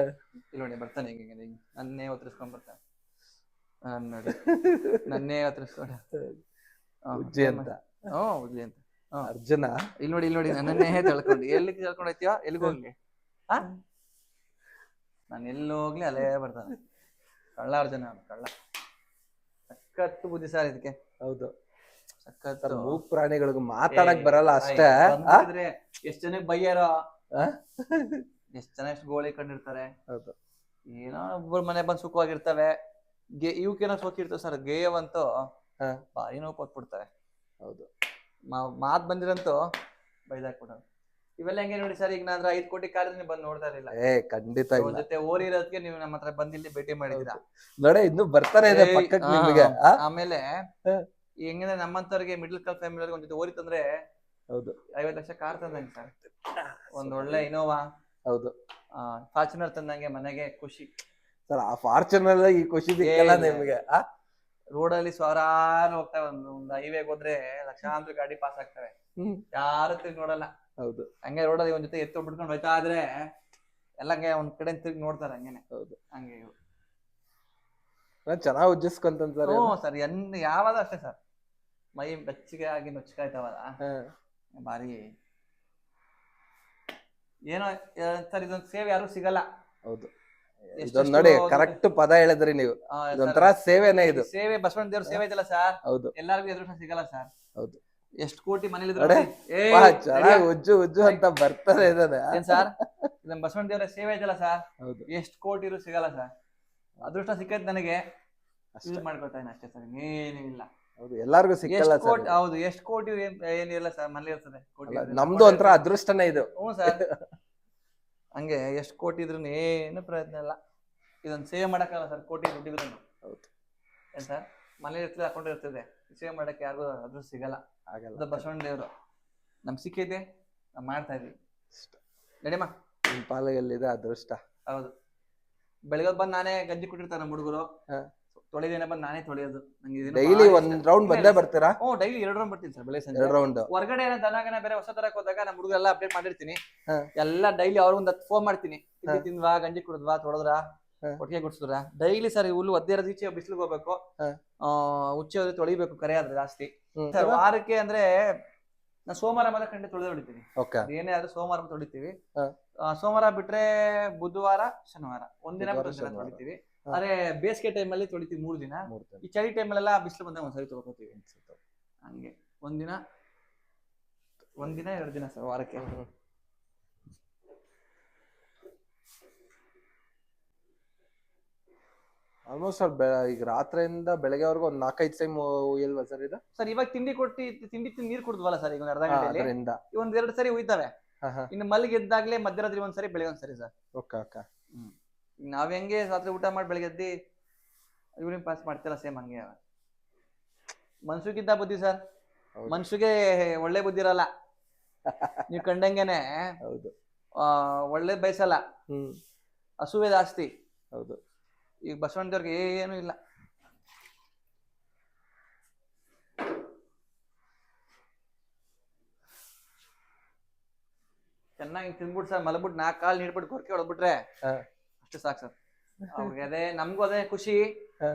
A: ಇಲ್ಲಿ ನೋಡಿ ಬರ್ತಾನೆ ಹಿಂಗೆ ನನ್ನೇ ಒತ್ತರಿಸ್ಕೊಂಡ್ ಬರ್ತಾನೆ. ನೋಡಿ ನನ್ನೇ ಒತ್ತರಿಸ್ಕೊಂಡ
B: ಉಜ್ಜಿ ಅಂತ.
A: ಉಜ್ಜಿ ಅಂತ
B: ಅರ್ಜುನ.
A: ಇಲ್ಲಿ ನೋಡಿ ನನ್ನನ್ನೇ ತಿಳ್ಕೊಂಡು ಎಲ್ಲಿಗೆ ತಿಳ್ಕೊಂಡೈತಿಯೋ ಎಲ್ಲಿಗೆ ಹೋಗ್ಲಿ, ನಾನು ಎಲ್ಲಿ ಹೋಗ್ಲಿ ಅಲ್ಲೇ ಬರ್ತಾನೆ. ಕಳ್ಳ ಅರ್ಜುನ, ಕಳ್ಳ. ಸಖತ್ತು ಬುದ್ಧಿ ಸರ್ ಇದಕ್ಕೆ.
B: ಹೌದು,
A: ಸಖತ್ತು.
B: ಮೂಕ್ ಪ್ರಾಣಿಗಳಿಗೂ ಮಾತಾಡಕ್ ಬರಲ್ಲ ಅಷ್ಟೇ.
A: ಎಷ್ಟ್ ಜನಕ್ಕೆ ಬೈಯಾರೋ, ಎಷ್ಟ್ ಜನ ಎಷ್ಟು ಗೋಳಿ ಕಂಡಿರ್ತಾರೆ.
B: ಹೌದು,
A: ಏನೋ ಒಬ್ಬರು ಮನೆ ಬಂದ್ ಸುಖವಾಗಿರ್ತವೆ. ಇವಕ್ಕೇನೋ ಸೋಕಿರ್ತವೆ ಸರ್. ಗೇಯವಂತೂ ಭಾರಿ ನೋವು ಕೊಟ್ಬಿಡ್ತಾರೆ.
B: ಹೌದು,
A: ಮಾತ್ ಬಂದಿರಂತೂ ಬೈದಾಕ್ಬಿಡೋದು. ಇವೆಲ್ಲ ಹೆಂಗೆ ನೋಡಿ ಸರ್, ಈಗ ನಾನು 5 ಕೋಟಿ ಕಾಲಿದ್ರೆ ಬಂದು ನೋಡ್ತಾ ಇರಲಿಲ್ಲ.
B: ಖಂಡಿತ
A: ಒಂದ್ ಜೊತೆ ಓರಿ ಇರೋದಕ್ಕೆ ನೀವು ನಮ್ಮ ಹತ್ರ ಬಂದಿಲ್ಲಿ ಭೇಟಿ ಮಾಡಿದ್ದೀರಾ
B: ನೋಡಿ. ಇನ್ನು ಬರ್ತಾನೆ ಇದೆ ಪಕ್ಕಕ್ಕೆ ನಿಮಗೆ.
A: ಆಮೇಲೆ ಹೆಂಗಂದ್ರೆ ನಮ್ಮಂತವ್ರಿಗೆ ಮಿಡ್ಲ್ ಕ್ಲಾಸ್ ಫ್ಯಾಮಿಲಿ ಅವ್ರಿಗೆ ಒಂದ್ ಜೊತೆ ಓರಿ ತಂದ್ರೆ
B: ಹೌದು
A: 50 ಲಕ್ಷ ಕಾರ್ ತಂದಂಗೆ ಸರ್. ಒಂದ್ ಒಳ್ಳೆ ಇನೋವಾ,
B: ಹೌದು,
A: ಫಾರ್ಚುನರ್ ತಂದಂಗೆ ಮನೆಗೆ ಖುಷಿ
B: ಸರ್. ಆ ಫಾರ್ಚುನರ್ ಈ ಖುಷಿ ಸಿಕ್ಕಲ್ಲ ನಿಮಗೆ.
A: ರೋಡಲ್ಲಿ ಸಾವಿರಾರು ಹೋಗ್ತಾವೆ. ಒಂದು ಹೈವೇಗೆ ಹೋದ್ರೆ ಲಕ್ಷಾಂತರ ಗಾಡಿ ಪಾಸ್ ಆಗ್ತವೆ, ಯಾರು ತಿರ್ಗಿ ನೋಡಲ್ಲ.
B: ಹೌದು,
A: ಹಂಗೆ ರೋಡಲ್ಲಿ ಒಂದ್ ಜೊತೆ ಎತ್ತು ಬಿಡ್ಕೊಂಡು ಹೋಯ್ತಾ ಆದ್ರೆ ಎಲ್ಲ ಹಂಗೆ ಒಂದ್ ಕಡೆ ತಿರ್ಗಿ ನೋಡ್ತಾರೆ ಹಂಗೇನೆ.
B: ಹೌದು,
A: ಹಂಗೆ
B: ಚೆನ್ನಾಗಿ ಉಜ್ಜಿಸ್ಕೊಂತ ಸರ್.
A: ಸರ್ ಯಾವಾಗ ಅಷ್ಟೇ ಸರ್, ಮೈ ಬೆಚ್ಚಗೆ ಆಗಿ ನೊಚ್ಕಾಯ್ತಾವಲ್ಲ ಬಾರಿ. ಏನೋ ಸರ್, ಇದೊಂದು ಸೇವೆ ಯಾರು ಸಿಗಲ್ಲ.
B: ಹೌದು, ಇದೊಂದ್ ನೋಡಿ ಕರೆಕ್ಟ್ ಪದ ಹೇಳಿದ್ರಿ ನೀವು. ಇದೊಂಥರ ಸೇವೆನೇ ಇದು.
A: ಸೇವೆ ಬಸವಣ್ಣ ದೇವ್ರ ಸೇವೆ ಇದೆಲ್ಲ ಸರ್.
B: ಹೌದು,
A: ಎಲ್ಲಾರ್ಗು ಎದುರು ಸಿಗಲ್ಲ ಸರ್.
B: ಹೌದು,
A: ಎಷ್ಟು ಕೋಟಿ ಮನೇಲಿ
B: ಚೆನ್ನಾಗಿ ಉಜ್ಜು ಅಂತ ಬರ್ತಾರೆ ಇದಾನೆ
A: ಏನ್ ಸರ್. ಇದನ್ನ ಬಸವಣ್ಣ ದೇವರ ಸೇವೆ ಇದೆಯಲ್ಲ ಸರ್.
B: ಹೌದು,
A: ಎಷ್ಟು ಕೋಟಿ ಇರು ಸಿಗಲ್ಲ ಸರ್. ಅದೃಷ್ಟ ಸಿಕ್ಕೈತೆ ನನಗೆ, ಯೂಸ್ ಮಾಡ್ಕೊಳ್ತಾನೆ ಅಷ್ಟೇ ಸರ್, ಏನೂ ಇಲ್ಲ.
B: ಹೌದು, ಎಲ್ಲಾರ್ಗು ಸಿಕ್ಕಲ್ಲ ಸರ್.
A: ಹೌದು, ಎಷ್ಟು ಕೋಟಿ ಏನಿಲ್ಲ ಸರ್, ಮನೇಲಿ ಇರ್ತದೆ ಕೋಟಿ.
B: ನಮ್ದು ಒಂಥರ ಅದೃಷ್ಟನೇ ಇದು.
A: ಹ್ಞೂ ಸರ್, ಹಂಗೆ ಎಷ್ಟು ಕೋಟಿ ಇದ್ರು ಏನು ಪ್ರಯತ್ನ ಇಲ್ಲ. ಇದೊಂದು ಸೇವೆ ಮಾಡಕ್ಕಲ್ಲ ಸರ್, ಕೋಟಿ ದುಡ್ಡಿದ್ರು.
B: ಹೌದು,
A: ಏನ್ ಸರ್, ಮನೇಲಿ ಇರ್ತದೆ, ಹಾಕೊಂಡಿರ್ತದೆ. ಸೇವೆ ಮಾಡಕ್ಕೆ ಯಾರಿಗೂ ಅದ್ರೂ ಸಿಗಲ್ಲ.
B: ಆಗಲ್ಲ.
A: ಬಸವಣ್ಣ ದೇವ್ರು ನಮ್ಗೆ ಸಿಕ್ಕೈತೆ, ನಾವು ಮಾಡ್ತಾ ಇದೀವಿ. ನಡಿಯಮ್ಮ,
B: ನಿಮ್ ಪಾಲಿಗೆಲ್ಲಿದೆ ಅದೃಷ್ಟ.
A: ಹೌದು, ಬೆಳಗ್ಗೆ ಬಂದು ನಾನೇ ಗಂಜಿ ಕೊಟ್ಟಿರ್ತಾರೆ ನಮ್ಮ ಹುಡುಗರು. ತೊಳೆದೇನೆ ಬಂದು ನಾನೇ ತೊಳೆಯೋದು.
B: ಡೈಲಿ ಒಂದ್ ರೌಂಡ್ ಬಂದೇ ಬರ್ತೀರಾ?
A: ಡೈಲಿ 2 ರೌಂಡ್ ಬರ್ತೀನಿ ಸರ್, ಬೆಳಗ್ಗೆ ಸಂಜೆ
B: 2 ರೌಂಡ್.
A: ಹೊರಗಡೆ ಏನೋ ದನಗನ ಬೇರೆ ಹೊಸ ತರಕ್ ಹೋದಾಗ ನಮ್ಮ ಹುಡುಗರೆಲ್ಲ ಅಪ್ಡೇಟ್ ಮಾಡಿರ್ತೀನಿ. ಎಲ್ಲ ಡೈಲಿ ಅವ್ರಿಗೊಂದು ಫೋನ್ ಮಾಡ್ತೀನಿ, ತಿಂದ್ವಾ, ಗಂಜಿ ಕುಡಿದ್ವಾ, ತೊಳೆದ್ರ, ಒಟ್ಟಿಗೆ ಗುಡ್ಸಿದ್ರ. ಡೈಲಿ ಸರ್ ಹುಲ್ಲು ಒದ್ದೆ ಇರೋದು, ಈಚೆ ಬಿಸಿಲಿಗೆ ಹೋಗ್ಬೇಕು, ಉಚ್ಚೆ ಹೋದ್ರೆ ತೊಳಿಬೇಕು, ಕರೆ ಆದ್ರೆ ಜಾಸ್ತಿ. ವಾರಕ್ಕೆ ಅಂದ್ರೆ ನಾ ಸೋಮವಾರ ಮಾತ್ರ ಖಂಡಿತ ತೊಳೆದು ಹೊಡಿತೀನಿ. ಏನೇ ಆದ್ರೂ ಸೋಮವಾರ ತೊಳಿತೀವಿ. ಸೋಮವಾರ ಬಿಟ್ರೆ ಬುಧವಾರ, ಶನಿವಾರ ಒಂದಿನ ತೊಳಿತೀವಿ. ಆದ್ರೆ ಬೇಸಿಗೆ ಟೈಮಲ್ಲಿ ತೊಳಿತೀವಿ 3 ದಿನ. ಈ ಚಳಿ ಟೈಮಲ್ಲೆಲ್ಲ ಬಿಸಿಲು ಬಂದಾಗ ಒಂದ್ಸರಿ ತೊಳ್ಕೊತೀವಿ. ಹಂಗೆ ಒಂದಿನ 2 ದಿನ ಸರ್ ವಾರಕ್ಕೆ.
B: ಆಲ್ಮೋಸ್ಟ್ ಈಗ ರಾತ್ರಿಯಿಂದ ಬೆಳಗ್ಗೆವರೆಗೂ ಒಂದ್ 4-5 ಟೈಮ್ ಇಲ್ವಾ ಸರ್ ಇದು?
A: ಸರ್ ಇವಾಗ ತಿಂಡಿ ತಿಂದು ನೀರ್ ಕುಡಿದ್ವಲ್ಲ ಸರ್, ಈಗ 1 ಅರ್ಧ ಗಂಟೆಯಲ್ಲಿ ಒಂದ್ 2 ಸರಿ ಉಯ್ತವೆ. ಇನ್ನು ಮಲ್ಲಿಗೆ ಎದ್ದಾಗ್ಲೇ ಮಧ್ಯರಾತ್ರಿ ಒಂದ್ಸರಿ, ಬೆಳಗ್ಗೆ ಒಂದ್ಸರಿ ಸರ್. ನಾವ್ ಹೆಂಗೆ ರಾತ್ರಿ ಊಟ ಮಾಡಿ ಬೆಳಗ್ಗೆ ಎದ್ದಿ ಯೂರಿನ್ ಪಾಸ್ ಮಾಡ್ತಿಲ್ಲ, ಸೇಮ್ ಹಂಗೆ. ಮನ್ಸುಗಿದ್ದ ಬುದ್ಧಿ ಸರ್, ಮನ್ಸುಗೆ ಒಳ್ಳೆ ಬುದ್ಧಿ ಇರಲ್ಲ. ನೀವ್ ಕಂಡಂಗೆನೆ ಒಳ್ಳೆ ಬಯಸಲ್ಲ, ಹಸುವೆ ಜಾಸ್ತಿ.
B: ಹೌದು,
A: ಈಗ ಬಸವಣ್ಣ ದೇವ್ರಿಗೆ ಏನು ಇಲ್ಲ. ಚೆನ್ನಾಗಿ ತಿಂದ್ಬಿಟ್ಟು ಸರ್ ಮಲಗ್ಬಿಟ್ಟು 4 ಕಾಲ್ ನೀಡ್ಬಿಟ್ಟು ಗೊರಕೆ ಹೊಡೆದ್ಬಿಟ್ರೆ
B: ಹಾ.
A: ಅಷ್ಟು ಸಾಕು ಸರ್. ಅವ್ರಿಗೆ ಅದೇ ನಮ್ಗೂ ಅದೇ ಖುಷಿ.
B: ಹಾ.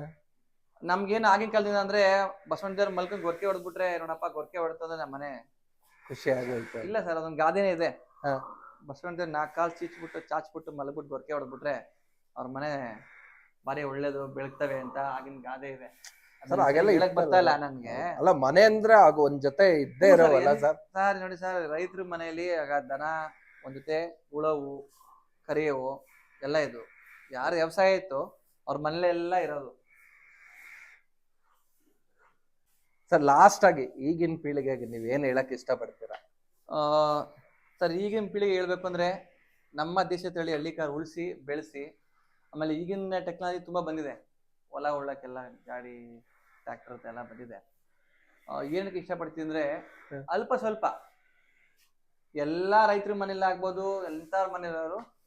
A: ನಮ್ಗೇನು ಆಗಿನ ಕಾಲದಿಂದ ಅಂದ್ರೆ ಬಸವಣ್ಣ ದೇವ್ರ ಮಲ್ಕೊಂಡ್ ಗೊರಕೆ ಹೊಡೆದ್ಬಿಟ್ರೆ ನೋಡಪ್ಪ ಗೊರಕೆ ಹೊಡೆತಂದ್ರೆ ನಮ್ಮ ಮನೆ
B: ಖುಷಿ ಆಗೋಯ್ತು.
A: ಇಲ್ಲ ಸರ್, ಅದೊಂದು ಗಾದೆನೇ ಇದೆ.
B: ಹಾ.
A: ಬಸವಣ್ಣ ದೇವ್ರ 4 ಕಾಲ್ ಚಾಚ್ಬಿಟ್ಟು ಮಲಗ್ಬಿಟ್ಟು ಗೊರಕೆ ಹೊಡೆದ್ಬಿಟ್ರೆ ಅವ್ರ ಮನೆ ಬಾರಿ ಒಳ್ಳೇದು ಬೆಳಗ್ತವೆ ಅಂತ ಆಗಿನ ಗಾದೆ ಇದೆ.
B: ಸರ್ ಹಾಗೆಲ್ಲ
A: ಹೇಳಕ್ ಬರ್ತಾ ಇಲ್ಲ ನನ್ಗೆ.
B: ಅಲ್ಲ ಮನೆ ಅಂದ್ರೆ ಆಗ ಒಂದ್ ಜೊತೆ ಇದ್ದೇ ಇರೋವಲ್ಲ ಸರ್.
A: ಸರ್ ನೋಡಿ ಸರ್, ರೈತರ ಮನೆಯಲ್ಲಿ ಆಗ ದನ ಒಂದ್ ಜೊತೆ ಉಳವು ಕರಿಯವು ಎಲ್ಲ ಇದು. ಯಾರು ವ್ಯವಸಾಯ ಇತ್ತು ಅವ್ರ ಮನೇಲೆಲ್ಲ ಇರೋದು.
B: ಸರ್ ಲಾಸ್ಟ್ ಆಗಿ ಈಗಿನ ಪೀಳಿಗೆಗೆ ನೀವ್ ಏನ್ ಹೇಳಕ್ ಇಷ್ಟಪಡ್ತೀರಾ?
A: ಸರ್ ಈಗಿನ ಪೀಳಿಗೆ ಹೇಳ್ಬೇಕು ಅಂದ್ರೆ ನಮ್ಮ ದೇಶ ತಳಿ ಹಳ್ಳಿಕಾರ್ ಉಳಿಸಿ ಬೆಳೆಸಿ. ಆಮೇಲೆ ಈಗಿನ ಟೆಕ್ನಾಲಜಿ ತುಂಬಾ ಬಂದಿದೆ, ಹೊಲ ಉಳ್ಳಕ್ಕೆಲ್ಲ ಗಾಡಿ ಟ್ರ್ಯಾಕ್ಟರ್ ಎಲ್ಲ ಬಂದಿದೆ. ಏನಕ್ಕೆ ಇಷ್ಟಪಡ್ತೀನಿ ಅಂದ್ರೆ ಅಲ್ಪ ಸ್ವಲ್ಪ ಎಲ್ಲಾ ರೈತರ ಮನೇಲಿ ಆಗ್ಬೋದು, ಎಂತಾರ ಮನೇಲಿ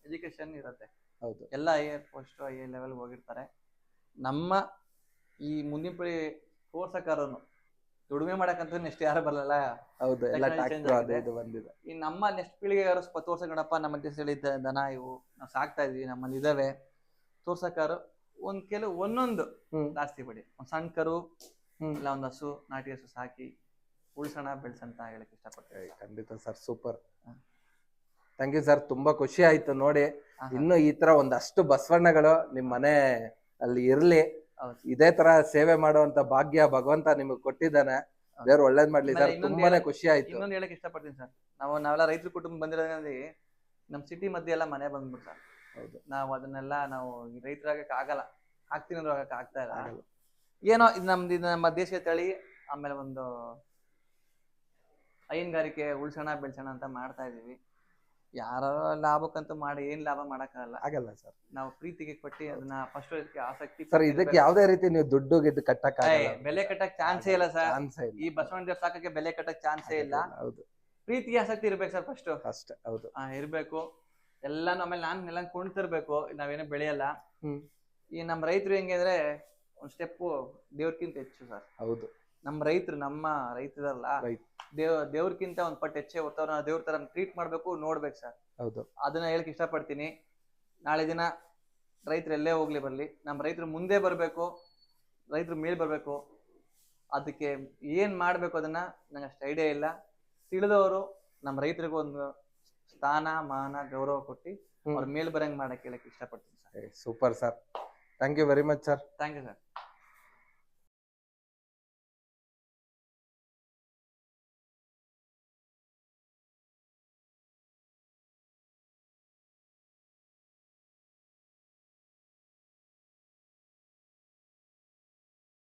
A: ಎಜುಕೇಶನ್ ಇರುತ್ತೆ.
B: ಹೌದು.
A: ಎಲ್ಲ ಪೋಸ್ಟ್ ಐ ಲೆವೆಲ್ ಹೋಗಿರ್ತಾರೆ. ನಮ್ಮ ಈ ಮುಂದಿನ ಪೀಳಿ ತೋರ್ಸಕಾರನು ದುಡಿಮೆ ಮಾಡಕ್ಕಂತ ನೆಕ್ಸ್ಟ್ ಯಾರು ಬರಲ್ಲ.
B: ಹೌದು, ಎಲ್ಲ ಟ್ರ್ಯಾಕ್ಟರ್ ಅದು ಇದು ಬಂದಿದೆ.
A: ಈ ನಮ್ಮ ನೆಕ್ಸ್ಟ್ ಪೀಳಿಗೆ ಯಾರು ತೋರ್ಸಕಣಪ್ಪ, ನಮ್ಮ ದೇಶದಲ್ಲಿ ದನ ಇವು ನಾವು ಸಾಕ್ತಾ ಇದೀವಿ, ನಮ್ಮಲ್ಲಿ ಇದಾವೆ ತೋರ್ಸಕಾರು. ಒಂದೊಂದು ಜಾಸ್ತಿ ಬಿಡಿ, ಒಂದ್ ಸಣ್ಣ ಕರು ಇಲ್ಲ ಒಂದ್ ಹಸು, ನಾಟಿ ಹಸು ಸಾಕಿ ಉಳ್ಸೋಣ ಬೆಳ್ಸಂತ ಹೇಳಕ್ ಇಷ್ಟಪಡ್ತೀನಿ.
B: ಖಂಡಿತ sir, super. Thank you sir, ತುಂಬಾ ಖುಷಿ ಆಯ್ತು ನೋಡಿ. ಇನ್ನು ಈ ತರ ಒಂದಷ್ಟು ಬಸವಣ್ಣಗಳು ನಿಮ್ ಮನೆ ಅಲ್ಲಿ ಇರ್ಲಿ, ಇದೇ ತರ ಸೇವೆ ಮಾಡುವಂತ ಭಾಗ್ಯ ಭಗವಂತ ನಿಮಗ್ ಕೊಟ್ಟಿದ್ದಾನೆ. ದೇವ್ರು ಒಳ್ಳೇದ್ ಮಾಡ್ಲಿ ಸರ್. ತುಂಬಾನೇ ಖುಷಿ ಆಯ್ತು.
A: ಇನ್ನೊಂದು ಹೇಳಕ್ ಇಷ್ಟಪಡ್ತೀನಿ ಸರ್, ನಾವೆಲ್ಲ ರೈತರ ಕುಟುಂಬ ಬಂದಿರೋದ್ರಲ್ಲಿ ನಮ್ ಸಿಟಿ ಮಧ್ಯೆ ಎಲ್ಲ ಮನೆ ಬಂದ್ಬಿಟ್ಟು ಸರ್.
B: ಹೌದು.
A: ನಾವು ಅದನ್ನೆಲ್ಲ ನಾವು ರೈತರಾಗಕ್ಕೆ ಆಗಲ್ಲ, ಆಗ್ತೀನಿ ಅಂದ್ರೆ ಆಗಕ್ಕೆ ಆಗ್ತಾ ಇಲ್ಲ. ಏನೋ ಇದು ನಮ್ಮ ದೇಶೀಯ ತಳಿ, ಆಮೇಲೆ ಒಂದು ಹೈನುಗಾರಿಕೆ ಉಳ್ಸೋಣ ಬೆಳ್ಸೋಣ ಅಂತ ಮಾಡ್ತಾ ಇದೀವಿ. ಯಾರ ಲಾಭಕ್ಕಂತೂ ಮಾಡಿ ಏನ್ ಲಾಭ ಮಾಡಕ್ಕಾಗಲ್ಲ.
B: ಆಗಲ್ಲ ಸರ್. ನಾವು
A: ಪ್ರೀತಿಗೆ ಕೊಟ್ಟಿ ಅದನ್ನ ಫಸ್ಟ್ ಆಸಕ್ತಿ
B: ಸರ್, ಇದಕ್ಕೆ ಯಾವ್ದೇ ರೀತಿ ನೀವು ದುಡ್ಡು ಗಿಡ್ಡು ಕಟ್ಟಕ್
A: ಬೆಲೆ ಕಟ್ಟಕ್ ಚಾನ್ಸೇ ಇಲ್ಲ ಸರ್.
B: ಈ
A: ಬಸವಣ್ಣ ದೇವ್ರ ಸಾಕಕ್ಕೆ ಬೆಲೆ ಕಟ್ಟಕ್ ಚಾನ್ಸೇ ಇಲ್ಲ.
B: ಹೌದು,
A: ಪ್ರೀತಿಗೆ ಆಸಕ್ತಿ ಇರ್ಬೇಕು ಸರ್ ಫಸ್ಟ್
B: ಅಷ್ಟೇ. ಹೌದು,
A: ಇರ್ಬೇಕು ಎಲ್ಲಾನು. ಆಮೇಲೆ ಎಲ್ಲ ಕುಣಿತಿರ್ಬೇಕು, ನಾವೇನೋ ಬೆಳೆಯಲ್ಲ. ಈ ನಮ್ಮ ರೈತರು ಹೆಂಗೆ ಅಂದ್ರೆ ಒಂದ್ ಸ್ಟೆಪ್ ದೇವ್ರಕ್ಕಿಂತ ಹೆಚ್ಚು ಸರ್.
B: ಹೌದು,
A: ನಮ್ಮ ರೈತರಲ್ಲ ದೇವ್ರಕ್ಕಿಂತ ಒಂದ್ ಪಟ್ಟು ಹೆಚ್ಚೆ ಹೊತ್ತವ್ರ ದೇವ್ರ ತರ ಟ್ರೀಟ್ ಮಾಡ್ಬೇಕು, ನೋಡ್ಬೇಕು ಸರ್.
B: ಹೌದು,
A: ಅದನ್ನ ಹೇಳಕ್ ಇಷ್ಟಪಡ್ತೀನಿ. ನಾಳೆ ದಿನ ರೈತರು ಎಲ್ಲೇ ಹೋಗ್ಲಿ ಬರ್ಲಿ, ನಮ್ಮ ರೈತರು ಮುಂದೆ ಬರ್ಬೇಕು, ರೈತರು ಮೇಲ್ ಬರ್ಬೇಕು. ಅದಕ್ಕೆ ಏನ್ ಮಾಡ್ಬೇಕು ಅದನ್ನ ನಂಗೆ ಅಷ್ಟು ಐಡಿಯಾ ಇಲ್ಲ. ತಿಳಿದವರು ನಮ್ಮ ರೈತರಿಗೂ ಒಂದು ಸ್ಥಾನ ಮಾನ ಗೌರವ ಕೊಟ್ಟು ಅವ್ರ ಮೇಲ್ ಬರಂಗ್ ಮಾಡಕ್ ಹೇಳಕ್ ಇಷ್ಟಪಡ್ತೀನಿ sir.
B: Super sir, thank you very much sir.
A: Thank you sir.